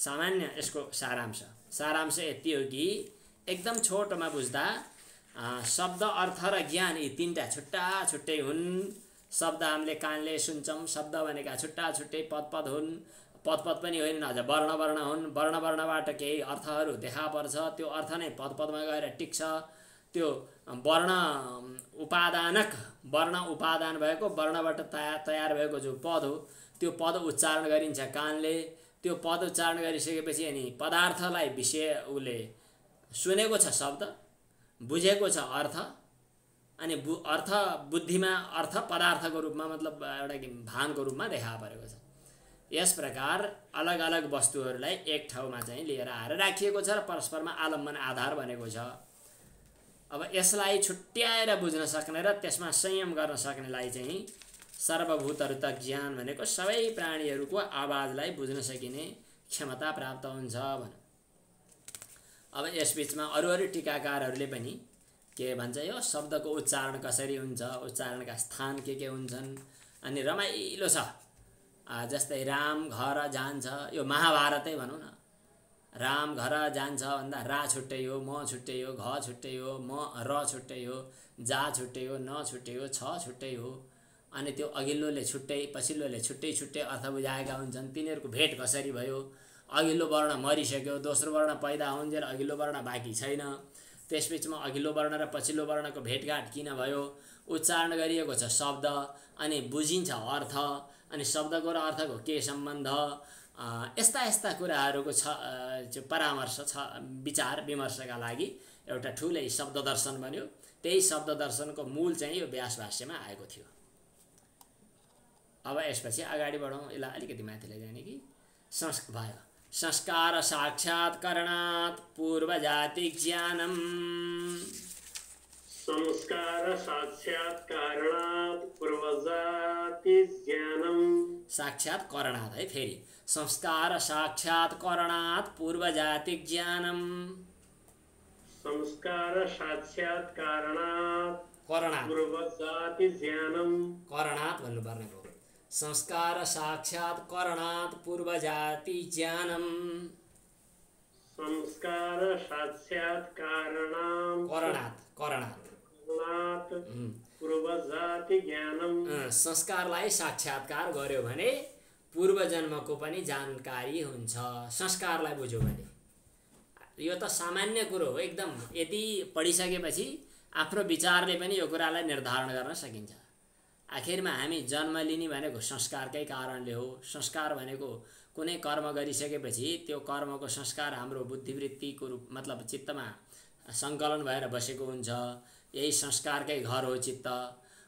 सामान्य यसको सारांश यति हो कि एकदम छोटोमा बुझ्दा शब्द अर्थ र ज्ञान यी तीनटा छुट्टा छुट्टै हुन्। शब्द हामीले कानले सुन्छौँ, शब्द भनेका छुट्टा छुट्टै पद हुन्। पद पनि होइन, अझ वर्ण हुन्। वर्णबाट केही अर्थहरू देखा पर्छ, त्यो अर्थ नै पदमा गएर टिक्छ। त्यो वर्ण उपादान भएको वर्णबाट तयार भएको जो पद हो त्यो पद उच्चारण गरिन्छ कानले। त्यो पद उच्चारण गरिसकेपछि अनि पदार्थलाई विषय उसले सुनेको छ, शब्द बुझेको छ, अर्थ अनि अर्थ बुद्धिमा अर्थ पदार्थको रूपमा मतलब एउटा भानको रूपमा देखा परेको छ। यस प्रकार अलग अलग वस्तुहरूलाई एक ठाउँमा चाहिँ लिएर आएर राखिएको छ र परस्परमा आलम्बन आधार बनेको छ। अब यसलाई छुट्याएर बुझ्न सक्ने र त्यसमा संयम गर्न सक्नेलाई चाहिँ सर्वभूतहरुत ज्ञान भनेको सबै प्राणीहरूको आवाजलाई बुझ्न सकिने क्षमता प्राप्त हुन्छ भन। अब यसबीचमा अरू टीकाकारहरूले पनि के भन्छ, यो शब्दको उच्चारण कसरी हुन्छ, उच्चारणका स्थान के हुन्छन्, अनि रमाइलो छ। जस्तै राम घर जान्छ, यो महाभारतै भनौँ न। राम घर जान्छ भन्दा रा छुट्टै हो, म छुट्टै हो, घ छुट्टै हो, म र छुट्टै हो, जा छुट्टै हो, न छुट्टै हो, छ छुट्टै हो। अनि त्यो अघिल्लोले छुट्टै पछिल्लोले छुट्टै छुट्टै अर्थ बुझाएका हुन्छन्। तिनीहरूको भेट कसरी भयो, अघिल्लो वर्ण मरिसक्यो, दोस्रो वर्ण पैदा हुन्जेल अघिल्लो वर्ण बाँकी छैन, त्यसबीचमा अघिल्लो वर्ण र पछिल्लो वर्णको भेटघाट किन भयो, उच्चारण गरिएको छ शब्द, अनि बुझिन्छ अर्थ, अनि शब्दको र अर्थको के सम्बन्ध, यस्ता कुराहरूको परामर्श छ, विचार विमर्शका लागि एउटा ठुलै शब्द दर्शन बन्यो। त्यही शब्द दर्शनको मूल चाहिँ यो व्यास भाष्यमा आएको थियो। अब यसपछि अगाडि बढौँ, यसलाई अलिकति माथि लैजाने कि भयो। संस्कार साक्षात्करणात् पूर्वजाति ज्ञानम, संस्कार साक्षात्कारणात् पूर्वजाति ज्ञानम, साक्षात्करणात् है फेरि संस्कार साक्षात्करणात् पूर्वजाति ज्ञानम, संस्कार साक्षात्कारणात् करणात् पूर्वजाति ज्ञानम, करणात् भन्नुपर्ने हो। संस्कार साक्षात्करणात् पूर्वजाति ज्ञानम, संस्कार साक्षात्कारणात् करणात् पूर्वजाति ज्ञानम। संस्कारलाई साक्षात्कार गर्यो भने पूर्व जन्मको पनि जानकारी हुन्छ। संस्कारलाई बुझ्यो भने यो त सामान्य कुरो हो एकदम। यदि पढिसकेपछि आफ्नो विचारले पनि यो कुरालाई निर्धारण गर्न सकिन्छ। आखिरमा हामी जन्म लिने भनेको संस्कारकै कारणले हो। संस्कार भनेको कुनै कर्म गरिसकेपछि त्यो कर्मको संस्कार हाम्रो बुद्धिवृत्तिको रूप मतलब चित्तमा सङ्कलन भएर बसेको हुन्छ। यही संस्कारकै घर हो चित्त,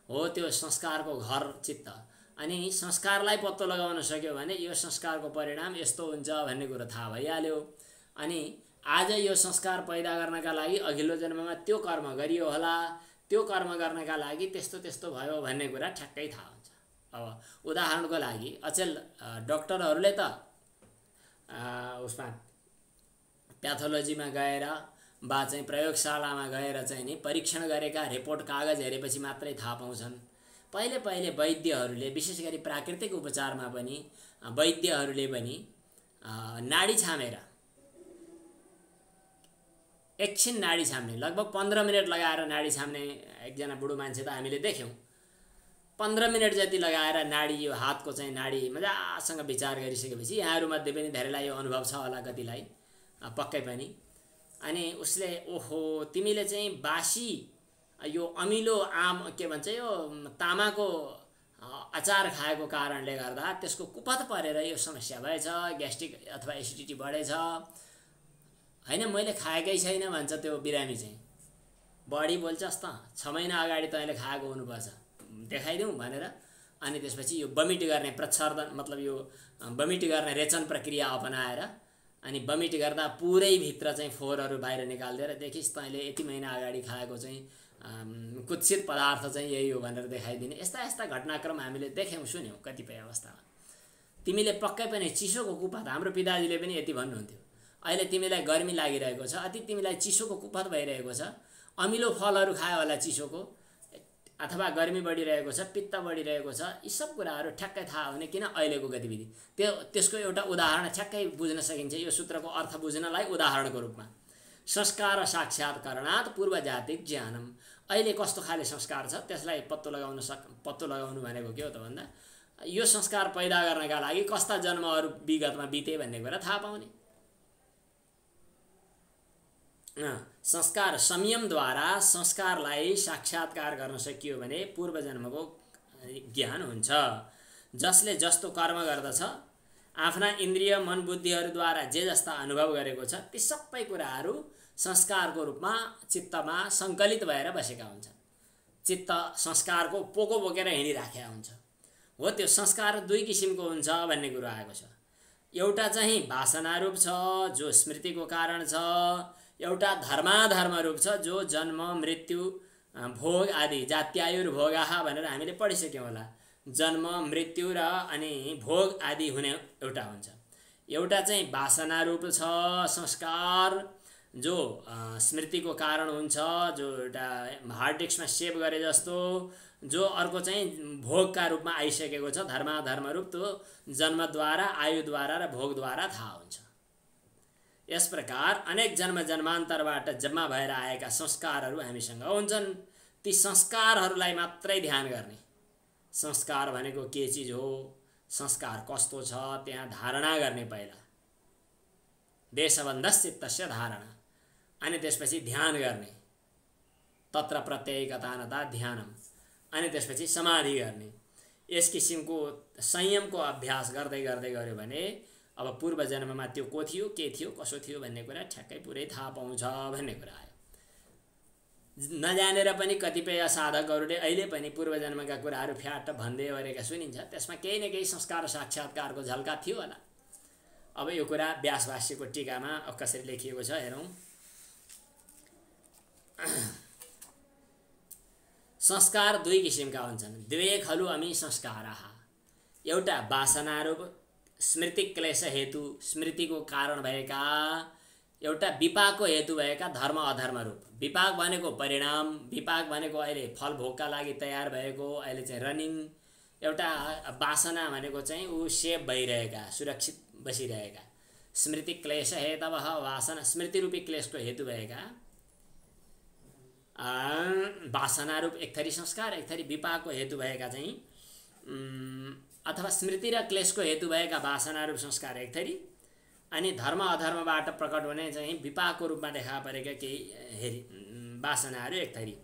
हो त्यो संस्कारको घर चित्त। अनि संस्कारलाई पत्तो लगाउन सक्यो भने यो संस्कारको परिणाम यस्तो हुन्छ भन्ने कुरो थाहा भइहाल्यो। अनि आज यो संस्कार पैदा गर्नका लागि अघिल्लो जन्ममा त्यो कर्म गरियो होला, त्यो कर्म गर्नका लागि त्यस्तो त्यस्तो भयो भन्ने कुरा ठ्याक्कै थाहा हुन्छ। अब उदाहरणको लागि अचेल डाक्टरहरूले त उसमा प्याथोलोजीमा गएर वा चाहिँ प्रयोगशालामा गएर चाहिँ नि परीक्षण गरेका रिपोर्ट कागज हेरेपछि मात्रै थाहा पाउँछन्। पहिले वैद्यहरूले विशेष गरी प्राकृतिक उपचारमा पनि वैद्यहरूले पनि नाडी छामेर एकछिन नाडी छाम्ने लगभग 15 मिनट लगाएर नाडी छाम्ने एकजना बुढो मान्छे त हामीले देख्यौँ। 15 मिनट जति लगाएर नाडी यो हातको चाहिँ नाडी मजासँग विचार गरिसकेपछि यहाँहरूमध्ये पनि धेरैलाई यो अनुभव छ होला, कतिलाई पक्कै पनि। अनि उसले ओहो तिमीले चाहिँ बासी यो अमिलो आम के भन्छ यो तामाको अचार खाएको कारणले गर्दा त्यसको कुपथ परेर यो समस्या भएछ, ग्यास्ट्रिक अथवा एसिडिटी बढेछ हैन, मैले खाएकै छैन भन्छ त्यो बिरामी चाहिँ। बढी बोल्छस् त, 6 महिना अगाडि तैँले खाएको हुनुपर्छ, देखाइदिउँ भनेर। अनि त्यसपछि यो बमिट गर्ने प्रच्छर्दन मतलब यो बमिट गर्ने रेचन प्रक्रिया अपनाएर अनि बमिट गर्दा पुरै भित्र चाहिँ फोहोरहरू बाहिर निकालिदिएर देखिस् तैँले यति महिना अगाडि खाएको चाहिँ कुत्सित पदार्थ चाहिँ यही हो भनेर देखाइदिने। यस्ता घटनाक्रम हामीले देख्यौँ सुन्यौँ कतिपय अवस्थामा। तिमीले पक्कै पनि चिसोको कुपथ, हाम्रो पिताजीले पनि यति भन्नुहुन्थ्यो, अहिले तिमीलाई गर्मी लागिरहेको छ, अति तिमीलाई चिसोको कुपथ भइरहेको छ, अमिलो फलहरू खायो होला चिसोको, अथवा गर्मी बढिरहेको छ, पित्त बढिरहेको छ। यी सब कुराहरू ठ्याक्कै थाहा हुने किन अहिलेको गतिविधि। त्यसको एउटा उदाहरण ठ्याक्कै बुझ्न सकिन्छ यो सूत्रको अर्थ बुझ्नलाई उदाहरणको रूपमा। संस्कार साक्षात्करणात् पूर्वजातिक ज्ञानम। अहिले कस्तो खाले संस्कार छ त्यसलाई पत्तो लगाउनु भनेको के हो त भन्दा यो संस्कार पैदा गर्नका लागि कस्ता जन्महरू विगतमा बिते भन्ने कुरा थाहा पाउने। संस्कार संयमद्वारा संस्कारलाई साक्षात्कार गर्न सकियो भने पूर्व जन्मको ज्ञान हुन्छ। जसले जस्तो कर्म गर्दछ, आफ्ना इन्द्रिय मन बुद्धिहरूद्वारा जे जस्ता अनुभव गरेको छ ती सबै कुराहरू संस्कारको रूपमा चित्तमा सङ्कलित भएर बसेका हुन्छन्। चित्त संस्कारको पोको बोकेर हिँडिराखेका हुन्छ। हो त्यो संस्कार दुई किसिमको हुन्छ भन्ने कुरो आएको छ। एउटा चाहिँ वासना रूप छ जो स्मृतिको कारण छ, एउटा धर्माधर्म रूप छ जो जन्म मृत्यु भोग आदि जात्यायुर्भोगाः भनेर हामीले पढिसक्यौँ होला। जन्म मृत्यु र अनि भोग आदि हुने एउटा हुन्छ। एउटा चाहिँ वासना रूप छ संस्कार जो स्मृतिको कारण हुन्छ, जो एउटा हार्ड डिस्कमा सेभ गरे जस्तो, जो अर्को चाहिँ भोगका रूपमा आइसकेको छ धर्माधर्म रूप, त्यो जन्मद्वारा आयुद्वारा र भोगद्वारा थाहा हुन्छ। यस प्रकार अनेक जन्म जन्मान्तरबाट जम्मा भएर आएका संस्कारहरू हामीसँग हुन्छन्। ती संस्कारहरूलाई मात्रै ध्यान गर्ने। संस्कार भनेको के चिज हो, संस्कार कस्तो छ त्यहाँ धारणा गर्ने। पहिला देशबन्धश्चित्तस्य धारणा, अनि त्यसपछि ध्यान गर्ने, तत्र प्रत्ययिकतानता ध्यानम, अनि त्यसपछि समाधि गर्ने। यस किसिमको संयमको अभ्यास गर्दै गर्दै गऱ्यो भने अब पूर्व जन्ममा त्यो को थियो, के थियो, कसो थियो भन्ने कुरा ठ्याक्कै पुरै थाहा पाउँछ भन्ने कुरा आयो। नजानेर पनि कतिपय साधकहरूले अहिले पनि पूर्व जन्मका कुराहरू फ्याट भन्दै गरेका सुनिन्छ। त्यसमा केही न केही संस्कार साक्षात्कारको झल्का थियो होला। अब यो कुरा व्यासभाष्यको टीकामा कसरी लेखिएको छ हेरौँ। संस्कार दुई किसिमका हुन्छन्। द्वे खलु अमी संस्काराः। एउटा वासनारूप स्मृति क्लेश हेतु, स्मृतिको कारण भएका, एउटा विपाकको हेतु भएका धर्म अधर्म रूप। विपाक भनेको परिणाम, विपाक भनेको अहिले फल भोगका लागि तयार भएको, अहिले चाहिँ रनिङ। एउटा वासना भनेको चाहिँ ऊ सेभ भइरहेका, सुरक्षित बसिरहेका। स्मृति क्लेश हेतवः वासना, स्मृति रूपी क्लेशको हेतु भएका वासना रूप एक थरी संस्कार, एक थरी विपाकको हेतु भएका चाहिँ अथवा स्मृति र क्लेशको हेतु भएका वासना रूप संस्कार एक थरी, अनि धर्म अधर्मबाट प्रकट हुने चाहिँ विपाकको रूपमा देखा परेका केही वासनाहरू एक थरी।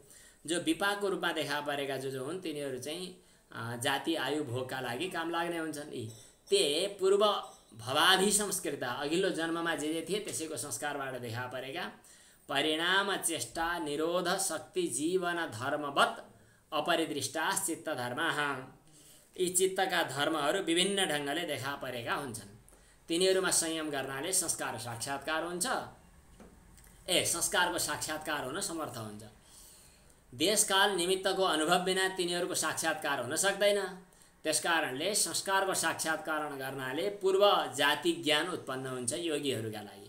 जो विपाकको रूपमा देखा परेका जो हुन् तिनीहरू चाहिँ जाति आयु भोगका लागि काम लाग्ने हुन्छन्। ते पूर्व भवाभिसंस्कृत, अघिल्लो जन्ममा जे थिए त्यसैको संस्कारबाट देखा परेका परिणाम चेष्टा निरोध शक्ति जीवन धर्मवत् अपरिदृष्टा चित्त धर्मः। यी चित्तका धर्महरू विभिन्न ढङ्गले देखा परेका हुन्छन्। तिनीहरूमा संयम गर्नाले संस्कार साक्षात्कार हुन्छ। संस्कारको साक्षात्कार हुन समर्थ हुन्छ। देशकाल निमित्तको अनुभव बिना तिनीहरूको साक्षात्कार हुन सक्दैन। त्यसकारणले संस्कारको साक्षात्कार गर्नाले पूर्व जाति ज्ञान उत्पन्न हुन्छ योगीहरूका लागि।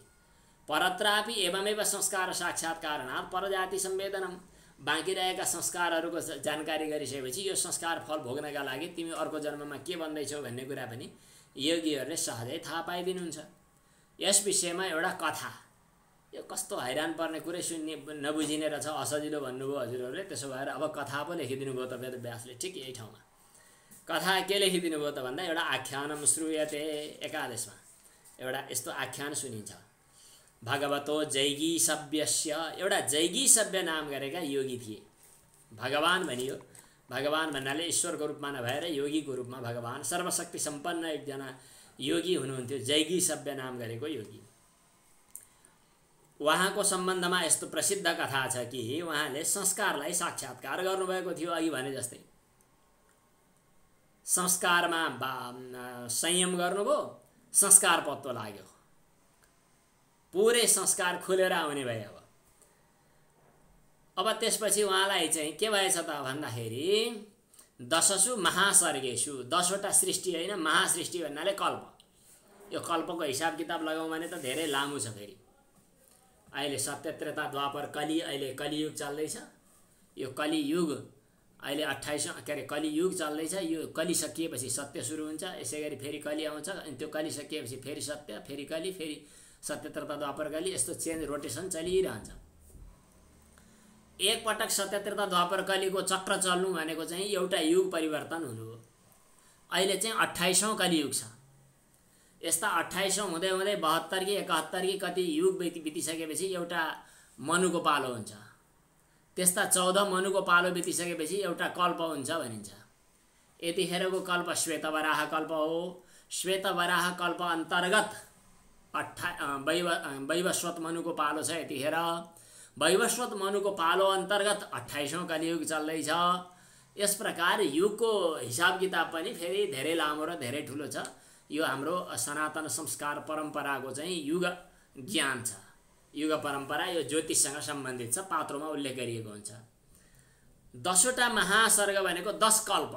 परत्रापि एवमेव संस्कार साक्षात्कारणात् परजाति संवेदनम। बाँकी रहेका संस्कारहरूको जानकारी गरिसकेपछि यो संस्कार फल भोग्नका लागि तिमी अर्को जन्ममा के बन्दैछौ भन्ने कुरा पनि योगीहरूले सहजै थाहा पाइदिनुहुन्छ। यस विषयमा एउटा कथा, यो कस्तो हैरान पर्ने कुरै सुन्ने नबुझिने रहेछ, असजिलो भन्नुभयो हजुरहरूले। त्यसो भएर अब कथा पो लेखिदिनु भयो त वेदव्यासले ठिक यही ठाउँमा। कथा के लेखिदिनु भयो त भन्दा एउटा आख्यानम श्रूयते, एकादशमा एउटा यस्तो आख्यान सुनिन्छ। भगवतो जैगी सभ्यस्य, एउटा जैगी सभ्य नाम गरेका योगी थिए। भगवान भनियो, भगवान भन्नाले ईश्वरको रूपमा नभएर योगीको रूपमा भगवान सर्वशक्ति सम्पन्न एकजना योगी हुनुहुन्थ्यो, जैगी सभ्य नाम गरेको योगी। उहाँको सम्बन्धमा यस्तो प्रसिद्ध कथा छ कि उहाँले संस्कारलाई साक्षात्कार गर्नुभएको थियो। अघि भने जस्तै संस्कारमा संयम गर्नुभयो, संस्कार पत्तो लाग्यो, पुरै संस्कार खुलेर आउने भयो। अब त्यसपछि उहाँलाई चाहिँ के भएछ त भन्दाखेरि दशसु महासर्गेषु, 10वटा सृष्टि होइन, महासृष्टि भन्नाले कल्प। यो कल्पको हिसाब किताब लगाउँ भने त धेरै लामो छ। फेरि अहिले सत्य त्रेता द्वापर कली, अहिले कलियुग चल्दैछ। यो कलियुग अहिले 28औं कलियुग चल्दैछ। यो कली सकिएपछि सत्य सुरु हुन्छ। यसै गरी फेरि कली आउँछ, अनि त्यो कली सकिएपछि फेरि सत्य, फेरि कली, फेरि सत्य त्रेता द्वापर कली, यस्तो चेन्ज रोटेसन चलिरहन्छ। एक पटक सत्य त्रेता द्वापर कलीको चक्र चल्नु भनेको चाहिँ एउटा युग परिवर्तन हुनु हो। अहिले चाहिँ 28औं कलियुग छ। यस्ता 28औं हुँदै हुँदै 72 कि 71 कि कति युग बितिसकेपछि एउटा मनुको पालो हुन्छ। त्यस्ता 14 मनुको पालो बितिसकेपछि एउटा कल्प हुन्छ भनिन्छ। यतिखेरको कल्प श्वेतवराह कल्प हो। श्वेतवराह कल्प अन्तर्गत वैवस्वत मनुको पालो छ। यतिखेर वैवस्वत मनुको पालो अन्तर्गत 28औं कलियुग चल्दैछ। यस प्रकार युगको हिसाब किताब पनि फेरि धेरै लामो र धेरै ठुलो छ। यो हाम्रो सनातन संस्कार परम्पराको चाहिँ युग ज्ञान छ। युग परम्परा यो ज्योतिषसँग सम्बन्धित छ, पात्रोमा उल्लेख गरिएको हुन्छ। 10वटा महासर्ग भनेको 10 कल्प।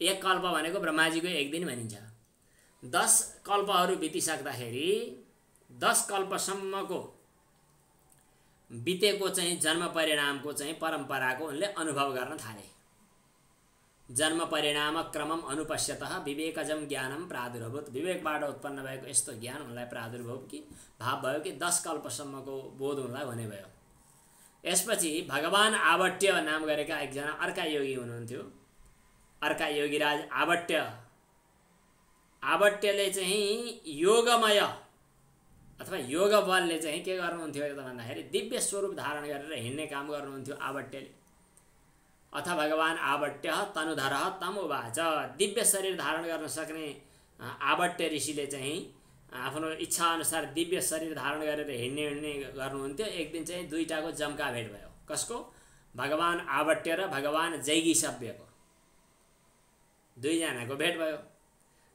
एक कल्प भनेको ब्रह्माजीको एक दिन भनिन्छ। 10 कल्पहरू बितिसक्दाखेरि 10 कल्पसम्मको बितेको चाहिँ जन्म परिणामको चाहिँ परम्पराको उनले अनुभव गर्न थाले। जन्म परिणाम क्रमम अनुपश्यतः विवेकजम ज्ञानम प्रादुर्भूत। विवेकबाट उत्पन्न भएको यस्तो ज्ञान उनलाई प्रादुर्भव कि भाव भयो कि 10 कल्पसम्मको बोध उनलाई हुने भयो। यसपछि भगवान आवट्य नाम गरेका एकजना अर्का योगी हुनुहुन्थ्यो, अर्का योगीराज आवट्य। आवट्यले चाहिँ योगमय अथवा योग बलले चाहिँ के गर्नुहुन्थ्यो त भन्दाखेरि दिव्य स्वरूप धारण गरेर हिँड्ने काम गर्नुहुन्थ्यो आवट्यले। अथ भगवान आवट्य तनुधर तम उवाच। दिव्य शरीर धारण गर्न सक्ने आवट्य ऋषिले चाहिँ आफ्नो इच्छा अनुसार दिव्य शरीर धारण गरेर हिँड्ने गर्नुहुन्थ्यो। एक दिन चाहिँ दुईटाको जम्का भेट भयो। कसको? भगवान आवट्य र भगवान जैगिसभ्यको दुईजनाको भेट भयो।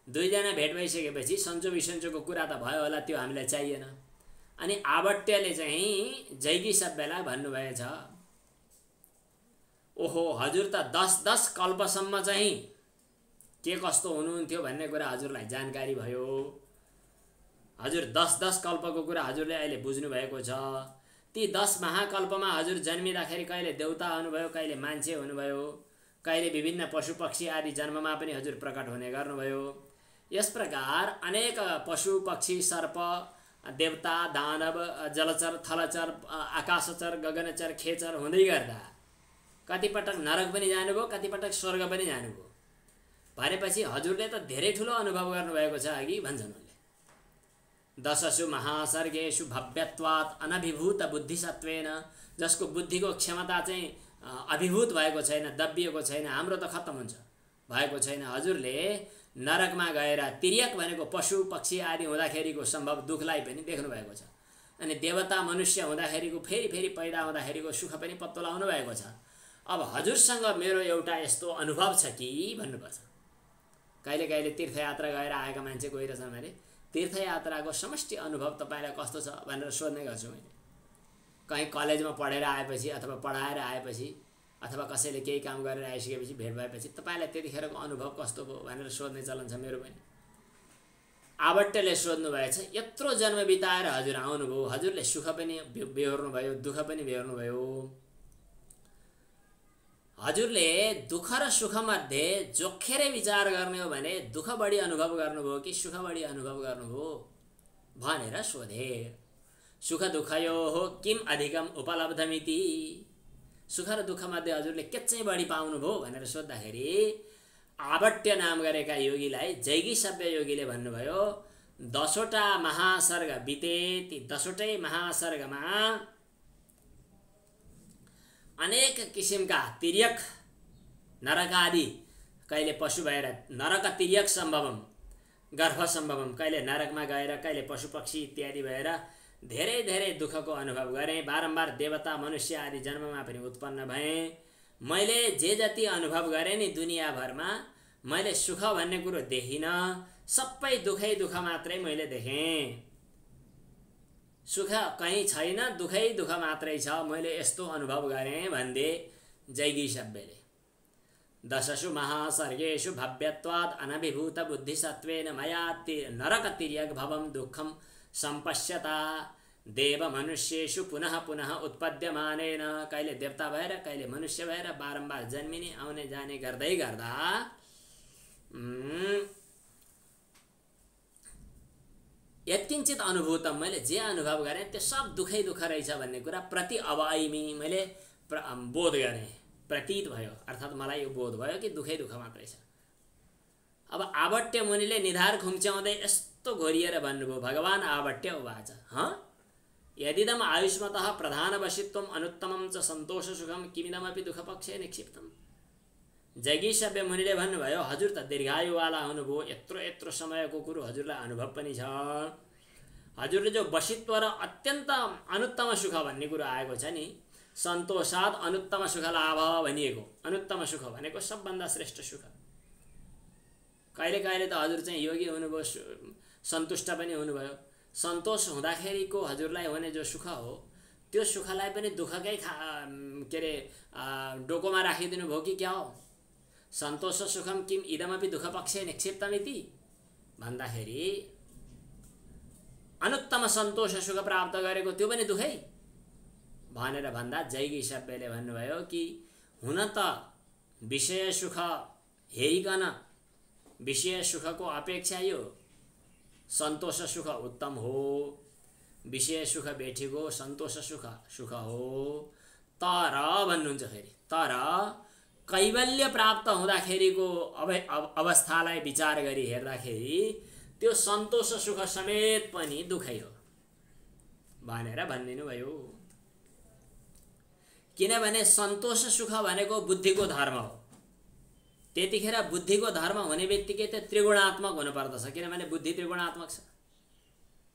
दुईजना भेट भइसकेपछि सन्चो विसन्चोको कुरा त भयो होला, त्यो हामीलाई चाहिएन। अनि आवट्यले चाहिँ जैगिसभ्यलाई भन्नुभएछ, ओहो हजुर त 10 कल्पसम्म चाहिँ के कस्तो हुनुहुन्थ्यो भन्ने कुरा हजुरलाई जानकारी भयो। हजुर 10 कल्पको कुरा हजुरले अहिले बुझ्नु भएको छ। ती 10 महाकल्पमा हजुर जन्मिँदाखेरि कहिले देवता हुनुभयो, कहिले मान्छे हुनुभयो, कहिले विभिन्न पशु पक्षी आदि जन्ममा पनि हजुर प्रकट हुने गर्नुभयो। यस प्रकार अनेक पशु पक्षी सर्प देवता दानव जलचर थलचर आकाशचर गगनचर खेचर हुँदै गर्दा कतिपटक नरक पनि जानुभयो, कतिपटक स्वर्ग पनि जानुभयो। भनेपछि हजुरले त धेरै ठुलो अनुभव गर्नुभएको छ अघि भन्छन् उनले। 10 महासर्गेषु भव्यत्वात् अनभिभूत बुद्धिसत्वेन। जसको बुद्धिको क्षमता चाहिँ अभिभूत भएको छैन, दबिएको छैन, हाम्रो त खत्तम हुन्छ भएको छैन। हजुरले नरकमा गएर तिर्यक भनेको पशु पक्षी आदि हुँदाखेरिको सम्भव दुःखलाई पनि देख्नु भएको छ। अनि देवता मनुष्य हुँदाखेरिको फेरि पैदा हुँदाखेरिको सुख पनि पत्तो लगाउनु भएको छ। अब हजुरसँग मेरो एउटा यस्तो अनुभव छ कि भन्नुपर्छ। कहिले कहिले तीर्थयात्रा गएर आएका मान्छे गएर छन् भने तीर्थयात्राको समष्टि अनुभव तपाईँलाई कस्तो छ भनेर सोध्ने गर्छु मैले। कहीँ कलेजमा पढेर आएपछि अथवा पढाएर आएपछि अथवा कसैले केही काम गरेर आइसकेपछि भेट भएपछि तपाईँलाई त्यतिखेरको अनुभव कस्तो भयो भनेर सोध्ने चलन छ मेरो पनि। आवट्यले सोध्नु भएछ, यत्रो जन्म बिताएर हजुर आउनुभयो, हजुरले सुख पनि बेहोर्नु भयो, दुःख पनि बेहोर्नु भयो। हजुरले दुःख र सुख मध्ये जोखेरै विचार गर्ने हो भने दुःख बढी अनुभव गर्नुभयो कि सुख बढी अनुभव गर्नुभयो भनेर सोधे। सुख दुःखयोः किम अधिकम उपलब्धमिति। सुख र दुःख मध्ये हजुरले के चाहिँ बढी पाउनुभयो भनेर सोद्धाखेरि आवट्य नाम गरेका योगीलाई जैगिसभ्य योगीले भन्नुभयो, 10वटा महासर्ग बिते। ती 10वटै महासर्गमा अनेक किसिमका तिर्यक नरक आदि, कहिले पशु भएर नरक तिर्यक सम्भवम गर्भ सम्भवम, कहिले नरकमा गएर कहिले पशु पक्षी इत्यादि भएर धेरै धेरै दुःखको अनुभव गरेँ। बारम्बार देवता मनुष्य आदि जन्ममा पनि उत्पन्न भएँ। मैले जे जति अनुभव गरेँ नि दुनियाँभरमा मैले सुख भन्ने कुरो देखिनँ, सबै दुःखै दुःख मात्रै मैले देखेँ। सुख कहीँ छैन, दुःखै दुःख मात्रै छ, मैले यस्तो अनुभव गरेँ भन्दै जैगिसभ्यले। 10 महासर्गेषु भव्यत्वात् अनभिभूत बुद्धिसत्वेन मया नरक तिर्यक भवम दुःखम सम्पश्यता देव मनुष्येषु पुनः पुनः उत्पद्यमानेन। कहिले देवता भएर कहिले मनुष्य भएर बारम्बार जन्मिने आउने जाने गर्दै गर्दा यत्किञ्चित अनुभूतम, मैले जे अनुभव गरेँ त्यो सब दुःखै दुःख रहेछ भन्ने कुरा प्रति अवैमी मैले बोध गरेँ, प्रतीत भयो। अर्थात् मलाई यो बोध भयो कि दुःखै दुःख मात्रै छ। अब आवट्य मुनिले निधार खुम्च्याउँदै यस्तो घोरिएर भन्नुभयो, भगवान आवट्य उवाच यदिदम आयुष्मतः प्रधानवशित्वम अनुत्तमं च सन्तोष सुखम किमिदमपि दुःखपक्षे निक्षिप्तम। जैगिसभ्य मुनिले भन्नुभयो, हजुर त दीर्घायुवाला हुनुभयो, यत्रो यत्रो समयको कुरो हजुरलाई अनुभव पनि छ। हजुरले जो वशित्व र अत्यन्त अनुत्तम सुख भन्ने कुरो आएको छ नि, सन्तोषात् अनुत्तम सुख लाभ भनिएको। अनुत्तम सुख भनेको सबभन्दा श्रेष्ठ सुख। कहिले कहिले त हजुर चाहिँ योगी हुनुभयो, सन्तुष्ट पनि हुनुभयो। सन्तोष हुँदाखेरिको हजुरलाई हुने जो सुख हो त्यो सुखलाई पनि दुःखकै के अरे डोकोमा राखिदिनु भयो कि क्या हो? सन्तोष सुखम किम इदमपि दुःखपक्षे निक्षिप्तमिति भन्दाखेरि अनुत्तम सन्तोष सुख प्राप्त गरेको त्यो पनि दुःखै भनेर भन्दा जैगी सभ्यले भन्नुभयो कि हुन त विषय सुख हेरिकन विषय सुखको अपेक्षा यो सन्तोष सुख उत्तम हो। विषय सुख बेठीको सन्तोष सुख हो। तर भन्नुहुन्छ फेरि, तर कैवल्य प्राप्त हुँदाखेरिको अवस्थालाई विचार गरी हेर्दाखेरि त्यो सन्तोष सुख समेत पनि दुःखै हो भनेर भनिदिनु भयो। किनभने सन्तोष सुख भनेको बुद्धिको धर्म हो। त्यतिखेर बुद्धिको धर्म हुने बित्तिकै त त्रिगुणात्मक हुनुपर्दछ, किनभने बुद्धि त्रिगुणात्मक छ।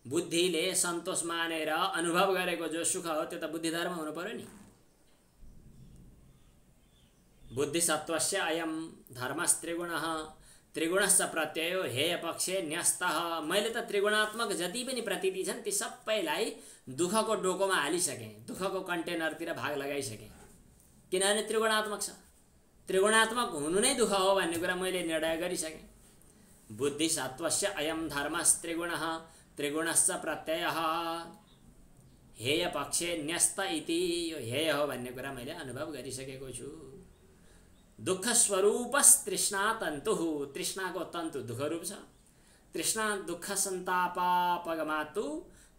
बुद्धिले सन्तोष मानेर अनुभव गरेको जो सुख हो त्यो त बुद्धि धर्म हुनु पर्यो नि। बुद्धिसत्वस्य अयम धर्मस्त्रिगुणः त्रिगुणस्य प्रत्ययो हेय पक्षे न्यस्तः। मैले त त्रिगुणात्मक जति पनि प्रतीति छन् ती सबैलाई दुःखको डोकोमा हालिसकेँ, दुःखको कन्टेनरतिर भाग लगाइसकेँ, किनभने त्रिगुणात्मक छ। त्रिगुणात्मक हुनु नै दुःख हो भन्ने कुरा मैले निर्णय गरिसकेँ। बुद्धिसत्वस्य अयम धर्मस्त्रिगुणः त्रिगुणस्य प्रत्ययः हेय पक्षे न्यस्त इति। यो हेय हो भन्ने कुरा मैले अनुभव गरिसकेको छु। दुःख स्वरूपस्तृष्णा तन्तुः। तृष्णाको तन्तु दुःख रूप छ। तृष्णा दुःख सन्तापापगमातु।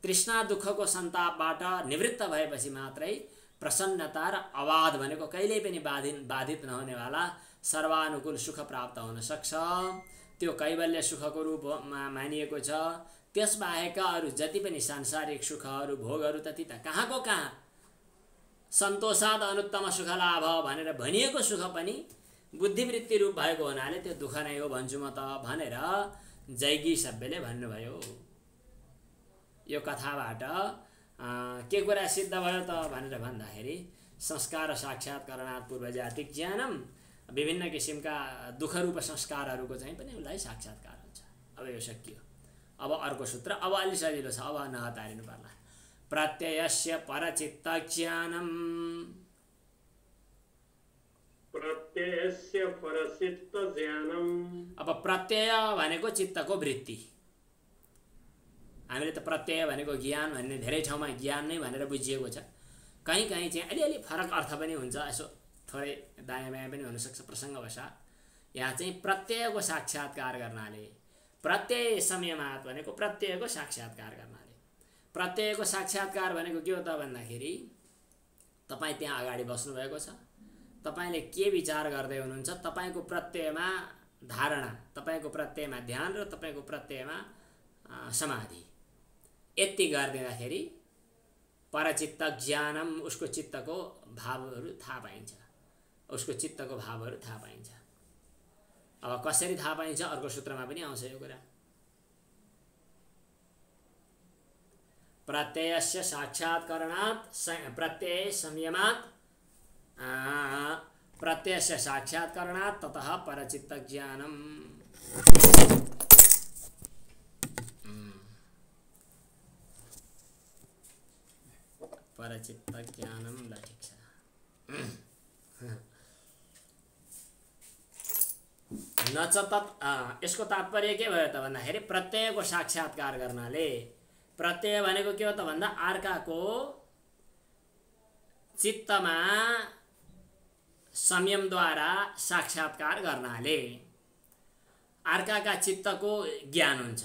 तृष्णा दुःखको सन्तापबाट निवृत्त भएपछि मात्रै प्रसन्नता र अवाध भनेको कहिल्यै पनि बाधित नहुनेवाला सर्वानुकूल सुख प्राप्त हुन सक्छ। त्यो कैवल्य सुखको रूपमा मानिएको छ। त्यसबाहेक अरू जति पनि सांसारिक सुखहरू भोगहरू त ती त कहाँको कहाँ सन्तोषाद अनुत्तम सुख लाभ भनेर भनिएको सुख पनि बुद्धिवृत्ति रूप भएको हुनाले त्यो दुःख नै हो भन्छु म त भनेर जैगी सभ्यले भन्नुभयो। यो कथाबाट के कुरा सिद्ध भयो त भनेर भन्दाखेरि संस्कार साक्षात्कारणात् पूर्वजातिक ज्ञानम, विभिन्न किसिमका दुःखरूप संस्कारहरूको चाहिँ पनि उसलाई साक्षात्कार हुन्छ। अब यो सकियो। अब अर्को सूत्र, अब अलि सजिलो छ, अब नहतारिनु पर्ला। प्रत्ययस्य परचित्त ज्ञानम। प्रत्ययस्य परचित्त ज्ञानम। अब प्रत्यय भनेको चित्तको वृत्ति। हामीले त प्रत्यय भनेको ज्ञान भन्ने धेरै ठाउँमा ज्ञान नै भनेर बुझिएको छ। कहीँ कहीँ चाहिँ अलिअलि फरक अर्थ पनि हुन्छ, यसो थोरै दायाँ बायाँ पनि हुनसक्छ प्रसङ्गवशात्। यहाँ चाहिँ प्रत्ययको साक्षात्कार गर्नाले, प्रत्यय संयमात् भनेको प्रत्ययको साक्षात्कार गर्नाले। प्रत्ययको साक्षात्कार भनेको के हो त भन्दाखेरि तपाईँ त्यहाँ अगाडि बस्नुभएको छ, तपाईँले के विचार गर्दै हुनुहुन्छ, तपाईँको प्रत्ययमा धारणा, तपाईँको प्रत्ययमा ध्यान र तपाईँको प्रत्ययमा समाधि, यति गरिदिँदाखेरि परचित्त ज्ञानम, उसको चित्तको भावहरू थाहा पाइन्छ, उसको चित्तको भावहरू थाहा पाइन्छ। अब कसरी थाहा पाइन्छ अर्को सूत्रमा पनि आउँछ यो कुरा। प्रत्ययस्य साक्षात्कारणात् प्रत्यय संयमात् प्रत्ययस्य साक्षात्कारणात् ततः परचित्त ज्ञानम। परचित्त ज्ञानम ल ठिक छ। न च तत् यसको तात्पर्य के भयो त भन्दाखेरि प्रत्ययको साक्षात्कार गर्नाले, प्रत्यय भनेको के हो त भन्दा अर्काको चित्तमा संयमद्वारा साक्षात्कार गर्नाले अर्काका चित्तको ज्ञान हुन्छ।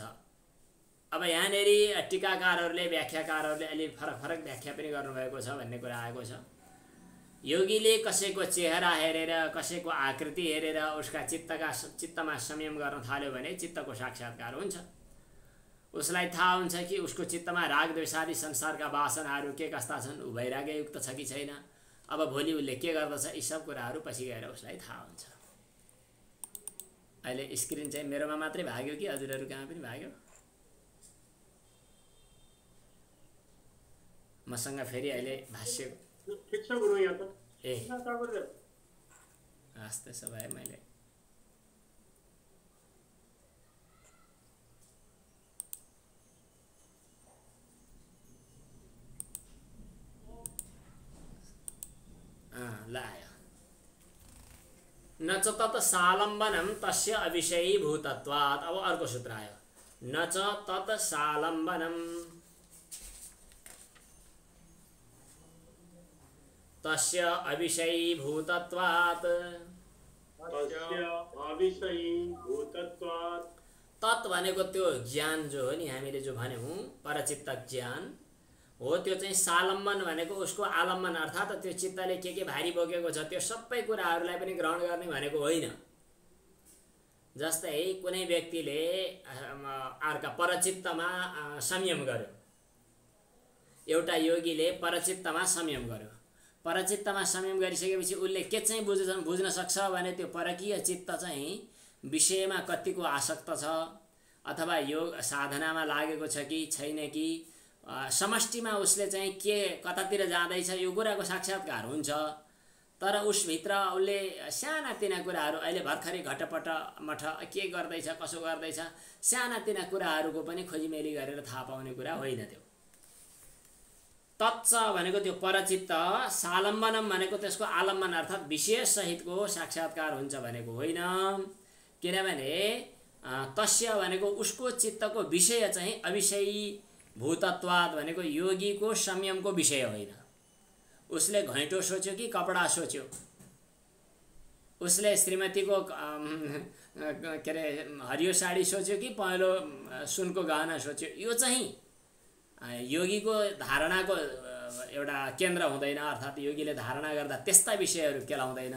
अब यहाँनेरि टीकाकारहरूले व्याख्याकारहरूले अलि फरक फरक व्याख्या पनि गर्नुभएको छ भन्ने कुरा आएको छ। योगीले कसैको चेहरा हेरेर, कसैको आकृति हेरेर उसका चित्तमा संयम गर्न थाल्यो भने चित्तको साक्षात्कार हुन्छ। उसलाई थाहा हुन्छ कि उसको चित्तमा राग द्वेषादि संसारका वासनाहरू के कस्ता छन्, ऊ वैराग्ययुक्त छ कि छैन, अब भोलि उसले के गर्दछ, यी सब कुराहरू पछि गएर उसलाई थाहा हुन्छ। अहिले स्क्रिन चाहिँ मेरोमा मात्रै भाग्यो कि हजुरहरू कहाँ पनि भाग्यो? मसँग फेरि अहिले भाष्य ठिक छ गुरु यहाँ त ए किन त गुरु हस् त्यसो भए मैले ल आयो न च तत् सालम्बनम तस्य अविषयी भूतत्वात्। अब अर्को सूत्र आयो न च तत् सालम्बनम तस्य अविषयी भूतत्वात्। तस्य अविषयी भूतत्वात्। तत् भनेको त्यो ज्ञान जो हो नि हामीले जो भन्यौँ परचित्त ज्ञान हो त्यो चाहिँ सालम्बन भनेको उसको आलम्बन अर्थात् त्यो चित्तले के भारी बोकेको छ त्यो सबै कुराहरूलाई पनि ग्रहण गर्ने भनेको होइन। जस्तै कुनै व्यक्तिले अर्का परचित्तमा संयम गर्यो, एउटा योगीले परचित्तमा संयम गर्यो, परचित्तमा संयम गरिसकेपछि उसले के चाहिँ बुझ्न सक्छ भने त्यो परकीय चित्त चाहिँ विषयमा कतिको आसक्त छ अथवा योग साधनामा लागेको छ कि छैन कि समष्टिमा उसले चाहिँ के कतातिर जाँदैछ यो कुराको साक्षात्कार हुन्छ। तर उसभित्र उसले सानातिना कुराहरू अहिले भर्खरै घटपट मठ के गर्दैछ कसो गर्दैछ सानातिना कुराहरूको पनि खोजिमेली गरेर थाहा पाउने कुरा होइन त्यो। तत्स भनेको त्यो परचित्त, सालम्बनम भनेको त्यसको आलम्बन अर्थात् विशेष सहितको साक्षात्कार हुन्छ भनेको होइन। किनभने तस्य भनेको उसको चित्तको विषय चाहिँ अविषयी भूतत्वाद भनेको योगीको संयमको विषय होइन। उसले घैँटो सोच्यो कि कपडा सोच्यो, उसले श्रीमतीको के अरे हरियो साडी सोच्यो कि पहेँलो सुनको गहना सोच्यो, यो चाहिँ योगीको धारणाको एउटा केन्द्र हुँदैन। अर्थात् योगीले धारणा गर्दा त्यस्ता विषयहरू केलाउँदैन।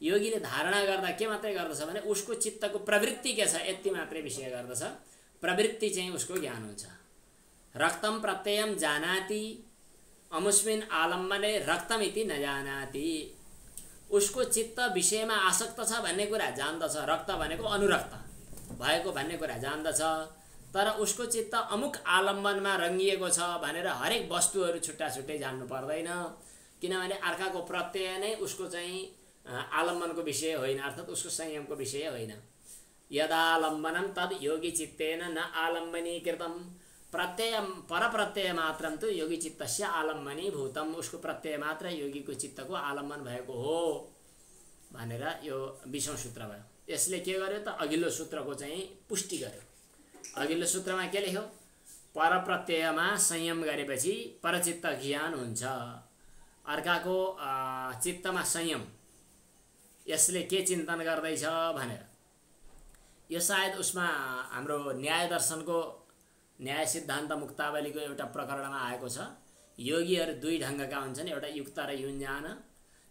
योगीले धारणा गर्दा के मात्रै गर्दछ भने उसको चित्तको प्रवृत्ति के छ यति मात्रै विषय गर्दछ। प्रवृत्ति चाहिँ उसको ज्ञान हुन्छ। रक्तम प्रत्ययम जानाति अमुस्मिन आलम्बने रक्तम इति न जानाति। उसको चित्त विषयमा आसक्त छ भन्ने कुरा जान्दछ, रक्त भनेको अनुरक्त भएको भन्ने कुरा जान्दछ। तर उसको चित्त अमुक आलम्बनमा रङ्गिएको छ भनेर हरेक वस्तुहरू छुट्टा छुट्टै जान्नु पर्दैन। किनभने अर्काको प्रत्यय नै उसको चाहिँ आलम्बनको विषय होइन, अर्थात् उसको संयमको विषय होइन। यदालम्बनम तद योगी चित्तेन न आलम्बनीकृतम। प्रत्यय परप्रत्यय मात्रम तो योगी चित्तस्य आलम्बनी भूतम। उसको प्रत्यय मात्र योगीको चित्तको आलम्बन भएको हो भनेर यो 20औं सूत्र भयो। यसले के गर्यो त अघिल्लो सूत्रको चाहिँ पुष्टि गर्यो। अघिल्लो सूत्रमा के लेख्यो? परप्रत्ययमा संयम गरेपछि परचित्त ज्ञान हुन्छ। अर्काको चित्तमा संयम, यसले के चिन्तन गर्दैछ भनेर। यो सायद उसमा हाम्रो न्याय दर्शनको न्याय सिद्धान्त मुक्तावलीको एउटा प्रकरणमा आएको छ। योगीहरू दुई ढङ्गका हुन्छन्, एउटा युक्त र युञ्जान।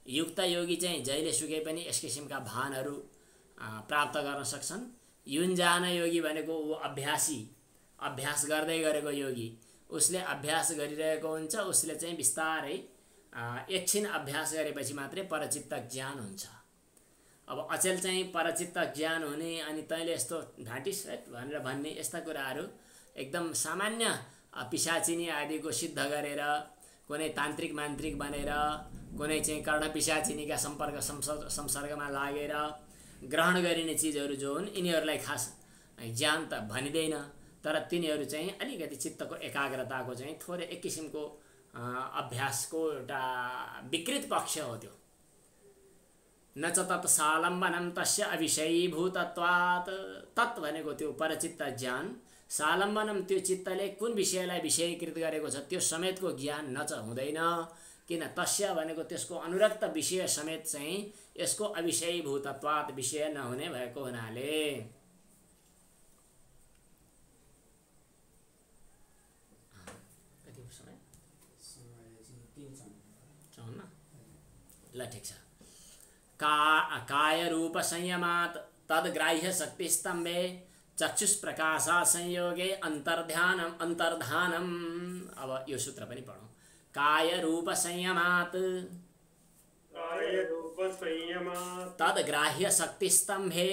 युक्त योगी चाहिँ जहिले सुकै पनि यस किसिमका भानहरू प्राप्त गर्न सक्छन्। युञ्जान योगी भनेको ऊ अभ्यासी, अभ्यास गर्दै गरेको योगी। उसले अभ्यास गरिरहेको हुन्छ, उसले चाहिँ बिस्तारै एकछिन अभ्यास गरेपछि मात्रै परचित्त ज्ञान हुन्छ। अब अचेल चाहिँ परचित्त ज्ञान हुने अनि तैँले यस्तो ढाँटिस भनेर भन्ने यस्ता कुराहरू एकदम सामान्य पिशाचिनी आदिको सिद्ध गरेर कुनै तान्त्रिक मान्त्रिक बनेर कुनै चाहिँ कर्ण पिशाचिनीका संसर्गमा लागेर ग्रहण गरिने चिजहरू जो हुन् यिनीहरूलाई खास ज्ञान त भनिँदैन। तर तिनीहरू चाहिँ अलिकति चित्तको एकाग्रताको चाहिँ थोरै एक किसिमको अभ्यासको एउटा विकृत पक्ष हो त्यो। न च तत् सालम्बनम तस्य अविषयी भूतत्वात्। तत् भनेको त्यो परचित्त ज्ञान, सालम्बनम त्यो चित्तले कुन विषयलाई विषयीकृत गरेको छ त्यो समेतको ज्ञान न च हुँदैन। किन? तस्य भनेको त्यसको अनुरक्त विषय समेत चाहिँ यसको अविषयी भूतत्वात् विषय नहुने भएको हुनाले। कति समय? 54। ल ठिक छ। काय रूप संयमात् तद्ग्राह्य शक्ति स्तंभे चक्षुष्प्रकाशा संयोगे अंतर्ध्यानम अंतर्धानम। अब यो सूत्र पनि पढौं। काय रूप संयमात् तद्ग्राह्य शक्ति स्तंभे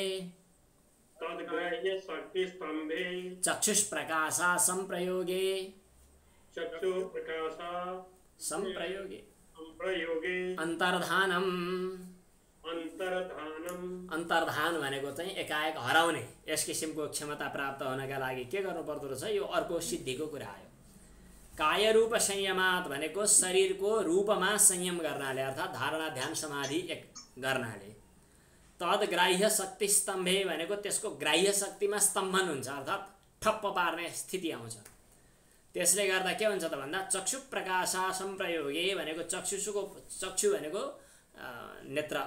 चक्षुष्प्रकाशा संप्रयोगे संप्रयोगे अन्तर्धानम। अंतर्धानम अन्तर्धान भनेको चाहिँ एकाएक हराउने, यस किसिमको क्षमता प्राप्त हुनका लागि के गर्नुपर्दो रहेछ, यो अर्को सिद्धिको कुरा आयो। काय रूप संयमात भनेको शरीरको रूपमा संयम गर्नाले अर्थात् धारणा ध्यान समाधि एक गर्नाले। तद ग्राह्य शक्ति स्तम्भे भनेको त्यसको ग्राह्य शक्तिमा स्तम्भन हुन्छ अर्थात् ठप्प पार्ने स्थिति आउँछ। त्यसले गर्दा के हुन्छ त भन्दा चक्षु प्रकाशा संप्रयोगे भनेको चक्षु भनेको नेत्र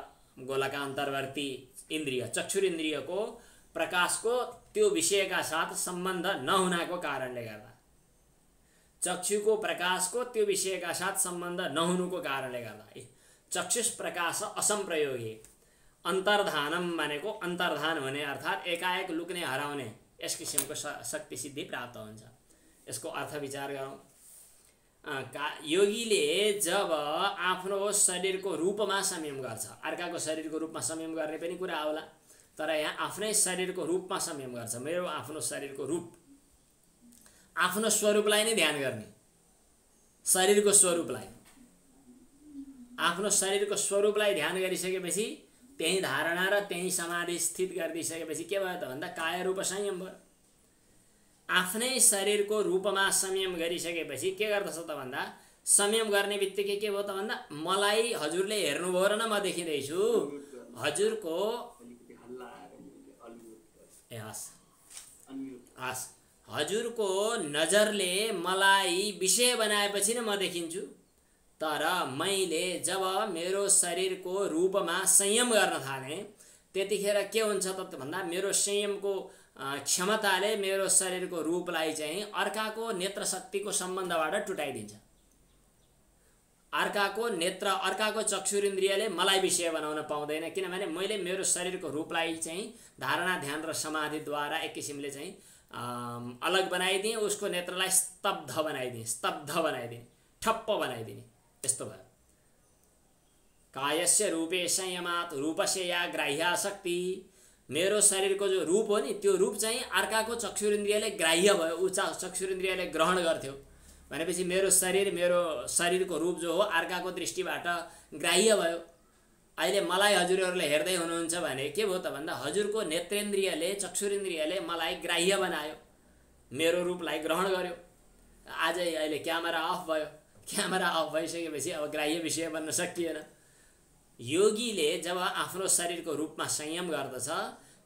गोलका अन्तर्वर्ती इन्द्रिय चक्षुरिन्द्रियको प्रकाशको त्यो विषयका साथ सम्बन्ध नहुनाको कारणले गर्दा, चक्षुको प्रकाशको त्यो विषयका साथ सम्बन्ध नहुनुको कारणले गर्दा चक्षुष प्रकाश असंप्रयोगी। अन्तर्धानम भनेको अन्तर्धान हुने अर्थात् एकाएक लुक्ने हराउने, यस किसिमको शक्ति सिद्धि प्राप्त हुन्छ। यसको अर्थ विचार गरौँ। योगीले जब आफ्नो शरीरको रूपमा संयम गर्छ, अर्काको शरीरको रूपमा संयम गर्ने पनि कुरा आउला, तर यहाँ आफ्नै शरीरको रूपमा संयम गर्छ। मेरो आफ्नो शरीरको रूप, आफ्नो स्वरूपलाई नै ध्यान गर्ने, शरीरको स्वरूपलाई, आफ्नो शरीरको स्वरूपलाई ध्यान गरिसकेपछि त्यही धारणा र त्यही समाधि स्थित गरिदिसकेपछि के भयो त भन्दा काय रूप संयम भयो। आफ्नै शरीरको रूपमा संयम गरिसकेपछि के गर्दछ त भन्दा संयम गर्ने बित्तिकै के भयो त भन्दा मलाई हजुरले हेर्नुभयो र न म देखिँदैछु, हजुरको हजुरको नजरले मलाई विषय बनाएपछि नै म देखिन्छु। तर मैले जब मेरो शरीरको रूपमा संयम गर्न थालेँ त्यतिखेर के हुन्छ त भन्दा मेरो संयमको क्षमताले मेरो शरीरको रूपलाई चाहिँ अर्काको नेत्र शक्तिको सम्बन्धबाट टुटाइदिन्छ। अर्काको नेत्र अर्काको चक्षुरिन्द्रियले मलाई विषय बनाउन पाउँदैन, किनभने मैले मेरो शरीरको रूपलाई चाहिँ धारणा ध्यान र समाधिद्वारा एक किसिमले चाहिँ अलग बनाइदिएँ, उसको नेत्रलाई स्तब्ध बनाइदिएँ, ठप्प बनाइदिने, यस्तो भयो। कायस्य रूपे संयमात रूपस्य या ग्राह्या शक्ति, मेरो शरीरको जो रूप हो नि त्यो रूप चाहिँ अर्काको चक्षुरिन्द्रियले ग्राह्य भयो, ऊ चक्षुरिन्द्रियले ग्रहण गर्थ्यो भनेपछि मेरो शरीरको रूप जो हो अर्काको दृष्टिबाट ग्राह्य भयो। अहिले मलाई हजुरहरूले हेर्दै हुनुहुन्छ भने के भयो त भन्दा हजुरको नेत्रेन्द्रियले चक्षुरिन्द्रियले मलाई ग्राह्य बनायो, मेरो रूपलाई ग्रहण गर्यो। अहिले क्यामेरा अफ भयो, क्यामेरा अफ भइसकेपछि अब ग्राह्य विषय बन्न सकिएन। योगीले जब आफ्नो शरीरको रूपमा संयम गर्दछ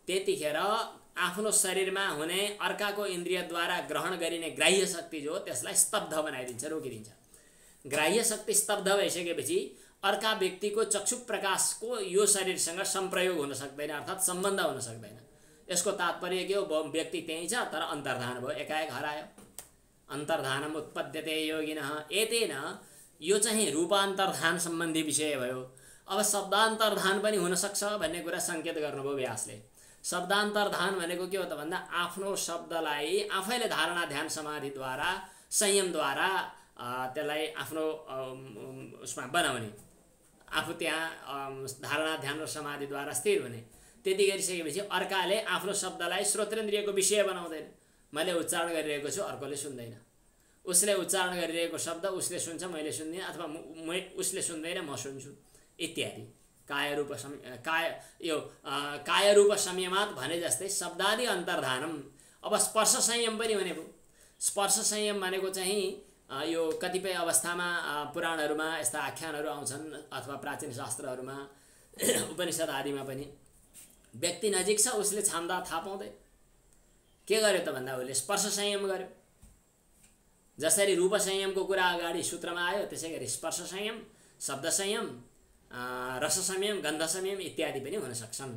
त्यतिखेर आफ्नो शरीरमा हुने अर्काको इन्द्रियद्वारा ग्रहण गरिने ग्राह्य शक्ति जो त्यसलाई स्तब्ध बनाइदिन्छ, रोकिदिन्छ। ग्राह्य शक्ति स्तब्ध भइसकेपछि अर्का व्यक्तिको चक्षु प्रकाशको यो शरीरसँग संप्रयोग हुन सक्दैन, अर्थात् सम्बन्ध हुन सक्दैन। यसको तात्पर्य के हो, व्यक्ति त्यही छ तर अन्तर्धान भयो, एकाएक हरायो। अन्तर्धानम उत्पद्यते योगिनः एतेन, यो चाहिँ रूपान्तर्धान सम्बन्धी विषय भयो। अब शब्दान्तर्धान पनि हुन सक्छ भन्ने कुरा संकेत गर्नुभयो व्यासले। शब्दान्तर्धान भनेको के हो त भन्दा आफ्नो शब्दलाई आफैले धारणा ध्यान समाधिद्वारा संयमद्वारा त्यसलाई आफ्नो उसमा बनाउने, आफू त्यहाँ धारणा ध्यान र समाधिद्वारा स्थिर हुने। त्यति गरिसकेपछि अर्काले आफ्नो शब्दलाई श्रोत्रेन्द्रियको विषय बनाउँदैन। मैले उच्चारण गरिरहेको छु, अर्कोले सुन्दैन। उसले उच्चारण गरिरहेको शब्द उसले सुन्छ, मैले सुन्दिनँ, अथवा उसले सुन्दैन, म सुन्छु इत्यादि। काय रूप संयमात भने जस्तै शब्दादि अन्तर्धानम। अब स्पर्श संयम पनि भने भयो। स्पर्श संयम भनेको चाहिँ यो कतिपय अवस्थामा पुराणहरूमा यस्ता आख्यानहरू आउँछन् अथवा प्राचीन शास्त्रहरूमा उपनिषद आदिमा पनि व्यक्ति नजिक छ, उसले छाम्दा थाहा पाउँदै के गर्यो त भन्दा उसले स्पर्श संयम गर्यो। जसरी रूप संयमको कुरा अगाडि सूत्रमा आयो त्यसै गरी स्पर्श संयम, शब्द संयम, रस संयम, गन्ध संयम इत्यादि पनि हुन सक्छन्।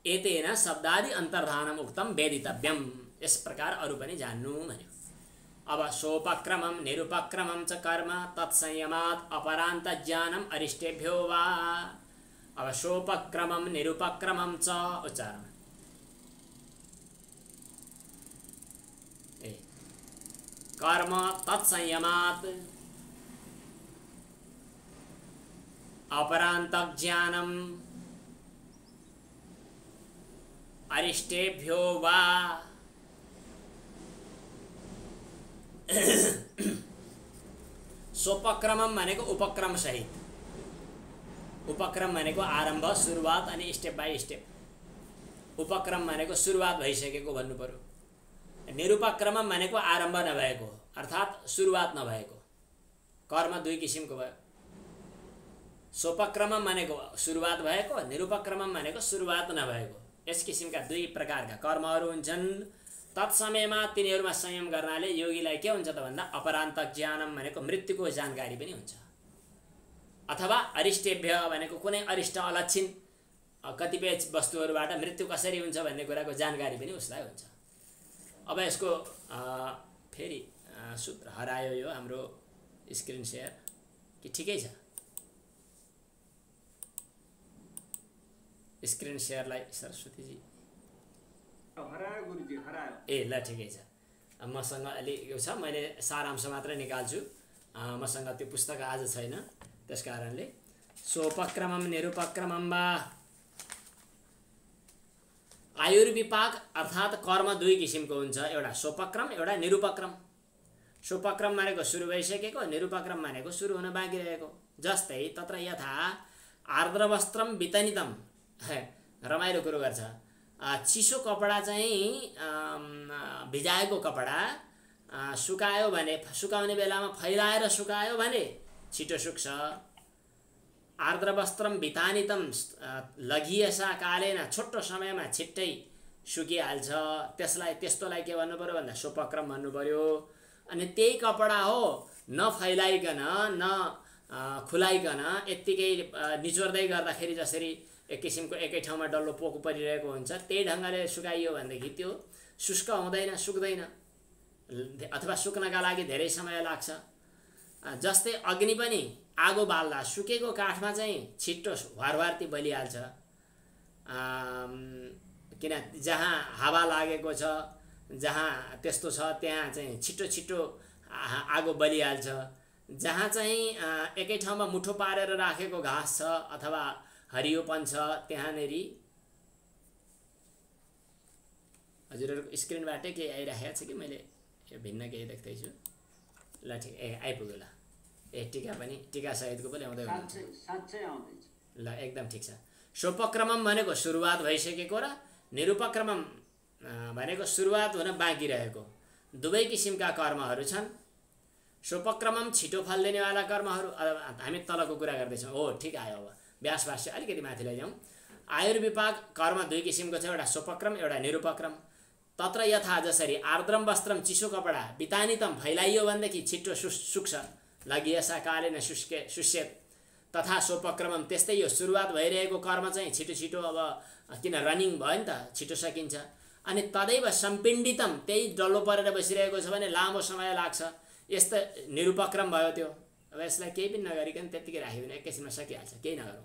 एतेन शब्दादि अन्तर्धानम उक्तम वेदितव्यम, यस प्रकार अरू पनि जान्नु भन्यो। अब सोपक्रमम निरुपक्रमम च कर्म तत्संयमात् अपरान्त ज्ञानम अरिष्टेभ्यो वा। अब सोपक्रमम निरुपक्रमम च उच्चारण, कर्म तत्संयमात् अपरान्त ज्ञानम अरिष्टेभ्यो वा। सोपक्रमम भनेको उपक्रम सहित, उपक्रम भनेको आरम्भ सुरुवात अनि स्टेप बाई स्टेप, उपक्रम भनेको सुरुवात भइसकेको भन्नु पर्यो। निरुपक्रमम भनेको आरम्भ नभएको अर्थात् सुरुवात नभएको, कर्म दुई किसिमको भयो। सोपक्रमम भनेको सुरुवात भएको, निरुपक्रमम भनेको सुरुवात नभएको। यस किसिमका दुई प्रकारका कर्महरू हुन्छन्। तत्समयमा तिनीहरूमा संयम गर्नाले योगीलाई के हुन्छ त भन्दा अपरान्त ज्ञानम भनेको मृत्युको जानकारी पनि हुन्छ, अथवा अरिष्टेभ्य भनेको कुनै अरिष्ट अलक्षित कतिपय वस्तुहरूबाट मृत्यु कसरी हुन्छ भन्ने कुराको जानकारी पनि उसलाई हुन्छ। अब यसको फेरि सूत्र हरायो यो हाम्रो स्क्रिन सेयर कि ठिकै छ? स्क्रिन सेयरलाई सरस्वतीजी हरायो गुरुजी, हरायो। ए ल ठिकै छ। मसँग अलि यो छ, मैले सारांश मात्र निकाल्छु, मसँग त्यो पुस्तक आज छैन, त्यस कारणले सोपक्रमम निरुपक्रमम वा आयुर्विपाक अर्थात् कर्म दुई किसिमको हुन्छ, एउटा सोपक्रम एउटा निरुपक्रम। सोपक्रम भनेको सुरु भइसकेको, निरुपक्रम भनेको सुरु हुन बाँकी रहेको। जस्तै तत्र यथा आर्द्रवस्त्रम वितनितम, रमाइलो कुरो गर्छ। चिसो कपडा चाहिँ भिजाएको कपडा सुकायो भने, सुकाउने बेलामा फैलाएर सुकायो भने छिटो सुक्छ। आर्द्रवस्त्रम वितानितम लघिएसा कालेन, छोटो समयमा छिट्टै सुकिहाल्छ। त्यस्तोलाई के भन्नु पर्यो भन्दा सोपक्रम भन्नु पर्यो। अनि त्यही कपडा हो नफैलाइकन न खुलाइकन यत्तिकै निचोर्दै गर्दाखेरि जसरी एक किसिमको एकै ठाउँमा डल्लो पोको परिरहेको हुन्छ, त्यही ढङ्गले सुकाइयो भनेदेखि त्यो शुष्क हुँदैन, सुक्दैन, अथवा सुक्नका लागि धेरै समय लाग्छ। जस्तै अग्नि पनि आगो बाल्दा सुकेको काठमा चाहिँ छिट्टो वारवार्ती बलिहाल्छ, किन जहाँ हावा लागेको छ, जहाँ त्यस्तो छ त्यहाँ चाहिँ छिटो छिटो आगो बलिहाल्छ। जहाँ चाहिँ एकै ठाउँमा मुठो पारेर राखेको घाँस छ अथवा हरियोपन छ त्यहाँनेरि हजुरहरूको स्क्रिनबाटै केही आइरहेको छ कि मैले यो भिन्न केही देख्दैछु? ल ठिक, आइपुग्यो ल। टीका पनि टीका सहितको पनि आउँदै हुनुहुन्छ? ल एकदम ठिक छ। सोपक्रमम भनेको सुरुवात भइसकेको र निरुपक्रमम भनेको सुरुवात हुन बाँकी रहेको दुवै किसिमका कर्महरू छन्। सोपक्रमम छिटो फल दिनेवाला कर्महरू, हामी तलको कुरा गर्दैछौँ। हो ठिक आयो। अब व्यास भाष्य अलिकति माथि लैजाउँ। आयुर्विपाक कर्म दुई किसिमको छ, एउटा सोपक्रम एउटा निरुपक्रम। तत्र यथा जसरी आर्द्रम वस्त्रम चिसो कपडा वितानितम फैलाइयो भनेदेखि छिट्टो सुक्छ, लगिएसा कालेन शुष्येत, तथा सोपक्रमम त्यस्तै यो सुरुवात भइरहेको कर्म चाहिँ छिटो छिटो अब किन रनिङ भयो नि त छिटो सकिन्छ। अनि तदैव सम्पिण्डितम, त्यही डल्लो परेर बसिरहेको छ भने लामो समय लाग्छ, यस्तो निरुपक्रम भयो त्यो। अब यसलाई केही पनि नगरिकन त्यत्तिकै राख्यो भने एकैछिनमा सकिहाल्छ, केही नगरौँ,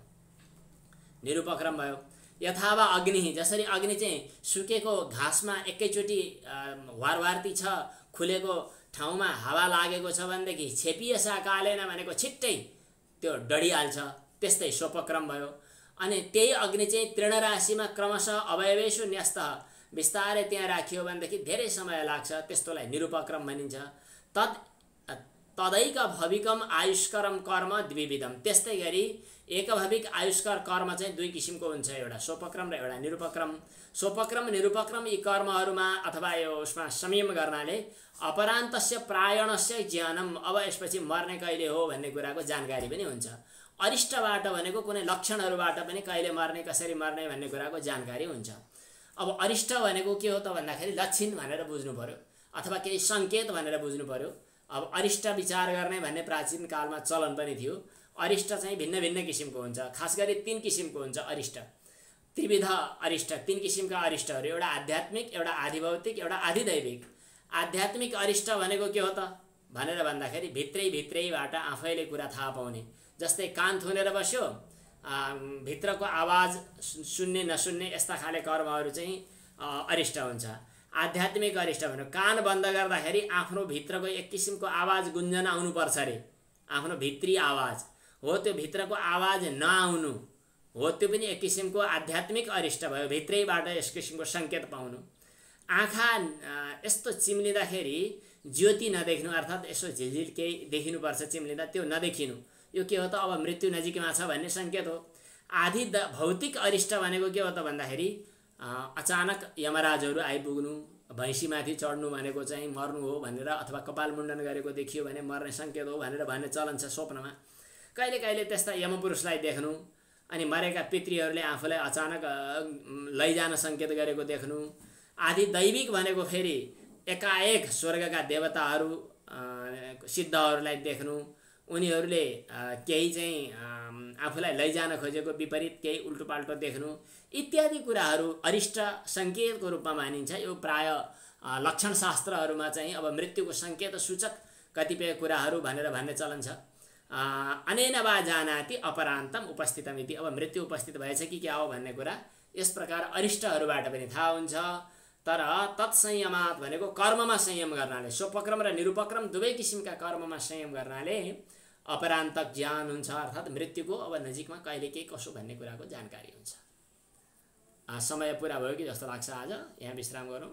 निरुपक्रम भयो। यथावा अग्नि, जसरी अग्नि चाहिँ सुकेको घाँसमा एकैचोटि वारवार्ती छ, खुलेको ठाउँमा हावा लागेको छ भनेदेखि छेपिएसा कालेन भनेको छिट्टै त्यो डढिहाल्छ, त्यस्तै सोपक्रम भयो। अनि त्यही अग्नि चाहिँ तृणराशिमा क्रमशः अवयवेषु न्यस्त बिस्तारै त्यहाँ राखियो भनेदेखि धेरै समय लाग्छ, त्यस्तोलाई निरुपक्रम भनिन्छ। तदैक भविकम आयुष्करम कर्म द्विविधम, त्यस्तै गरी एकभविक आयुष्कर कर्म चाहिँ दुई किसिमको हुन्छ, एउटा सोपक्रम र एउटा निरुपक्रम। सोपक्रम निरुपक्रम यी कर्महरूमा अथवा यो उसमा संयम गर्नाले अपरान्तस्य प्रायणस्य ज्ञानम, अब यसपछि मर्ने कहिले हो भन्ने कुराको जानकारी पनि हुन्छ। अरिष्टबाट भनेको कुनै लक्षणहरूबाट पनि कहिले मर्ने कसरी मर्ने भन्ने कुराको जानकारी हुन्छ। अब अरिष्ट भनेको के हो त भन्दाखेरि लक्षण भनेर बुझ्नु पर्यो, अथवा केही सङ्केत भनेर बुझ्नु पर्यो। अब अरिष्ट विचार गर्ने भन्ने प्राचीन कालमा चलन पनि थियो। अरिष्ट चाहिँ भिन्न भिन्न किसिमको हुन्छ, खास गरी तीन किसिमको हुन्छ अरिष्ट, त्रिविध अरिष्ट, तीन किसिमका अरिष्टहरू, एउटा आध्यात्मिक, एउटा आधिभौतिक, एउटा आधिदैविक। आध्यात्मिक अरिष्ट भनेको के हो त भनेर भन्दाखेरि भित्रैबाट आफैले कुरा थाहा पाउने, जस्तै कान थुनेर बस्यो, भित्रको आवाज सुन्ने नसुन्ने, यस्ता खाले कर्महरू चाहिँ अरिष्ट हुन्छ। आध्यात्मिक अरिष्ट भनेको कान बन्द गर्दाखेरि आफ्नो भित्रको एक किसिमको आवाज गुन्जन आउनुपर्छ अरे, आफ्नो भित्री आवाज हो, त्यो भित्रको आवाज नआउनु हो, त्यो पनि एक किसिमको आध्यात्मिक अरिष्ट भयो, भित्रैबाट यस किसिमको सङ्केत पाउनु। आँखा यस्तो चिम्लिँदाखेरि ज्योति नदेख्नु अर्थात् यसो झिलझिल केही देखिनुपर्छ चिम्लिँदा त्यो नदेखिनु, यो के हो त अब मृत्यु नजिकमा छ भन्ने सङ्केत हो। आदि भौतिक अरिष्ट भनेको के हो त भन्दाखेरि अचानक यमराजहरू आइपुग्नु, भैँसीमाथि चढ्नु भनेको चाहिँ मर्नु हो भनेर, अथवा कपाल मुण्डन गरेको देखियो भने मर्ने सङ्केत हो भनेर भन्ने चलन छ स्वप्नमा। कहिले कहिले त्यस्ता यमपुरुषलाई देख्नु, अनि मरेका पितृहरूले आफूलाई अचानक लैजान सङ्केत गरेको देख्नु। आदि दैविक भनेको फेरि एकाएक स्वर्गका देवताहरू सिद्धहरूलाई देख्नु, उनीहरूले केही चाहिँ आफूलाई लैजान खोजेको विपरीत केही उल्टोपाल्टो देख्नु इत्यादि कुराहरू अरिष्ट सङ्केतको रूपमा मानिन्छ। यो प्राय लक्षणशास्त्रहरूमा चाहिँ अब मृत्युको सङ्केत सूचक कतिपय कुराहरू भनेर भन्ने चलन छ। अनेन वा जानाति अपरान्तम उपस्थितम् इति। अब मृत्यु उपस्थित भएछ कि क्या हो भन्ने कुरा यस प्रकार अरिष्टहरूबाट पनि थाहा हुन्छ। तर तत्संयमात भनेको कर्ममा संयम गर्नाले, स्वोपक्रम र निरुपक्रम दुवै किसिमका कर्ममा संयम गर्नाले अपरान्त ज्ञान हुन्छ, अर्थात् मृत्युको अब नजिकमा कहिले के कसो भन्ने कुराको जानकारी हुन्छ। समय पुरा भयो कि जस्तो लाग्छ, आज यहाँ विश्राम गरौँ।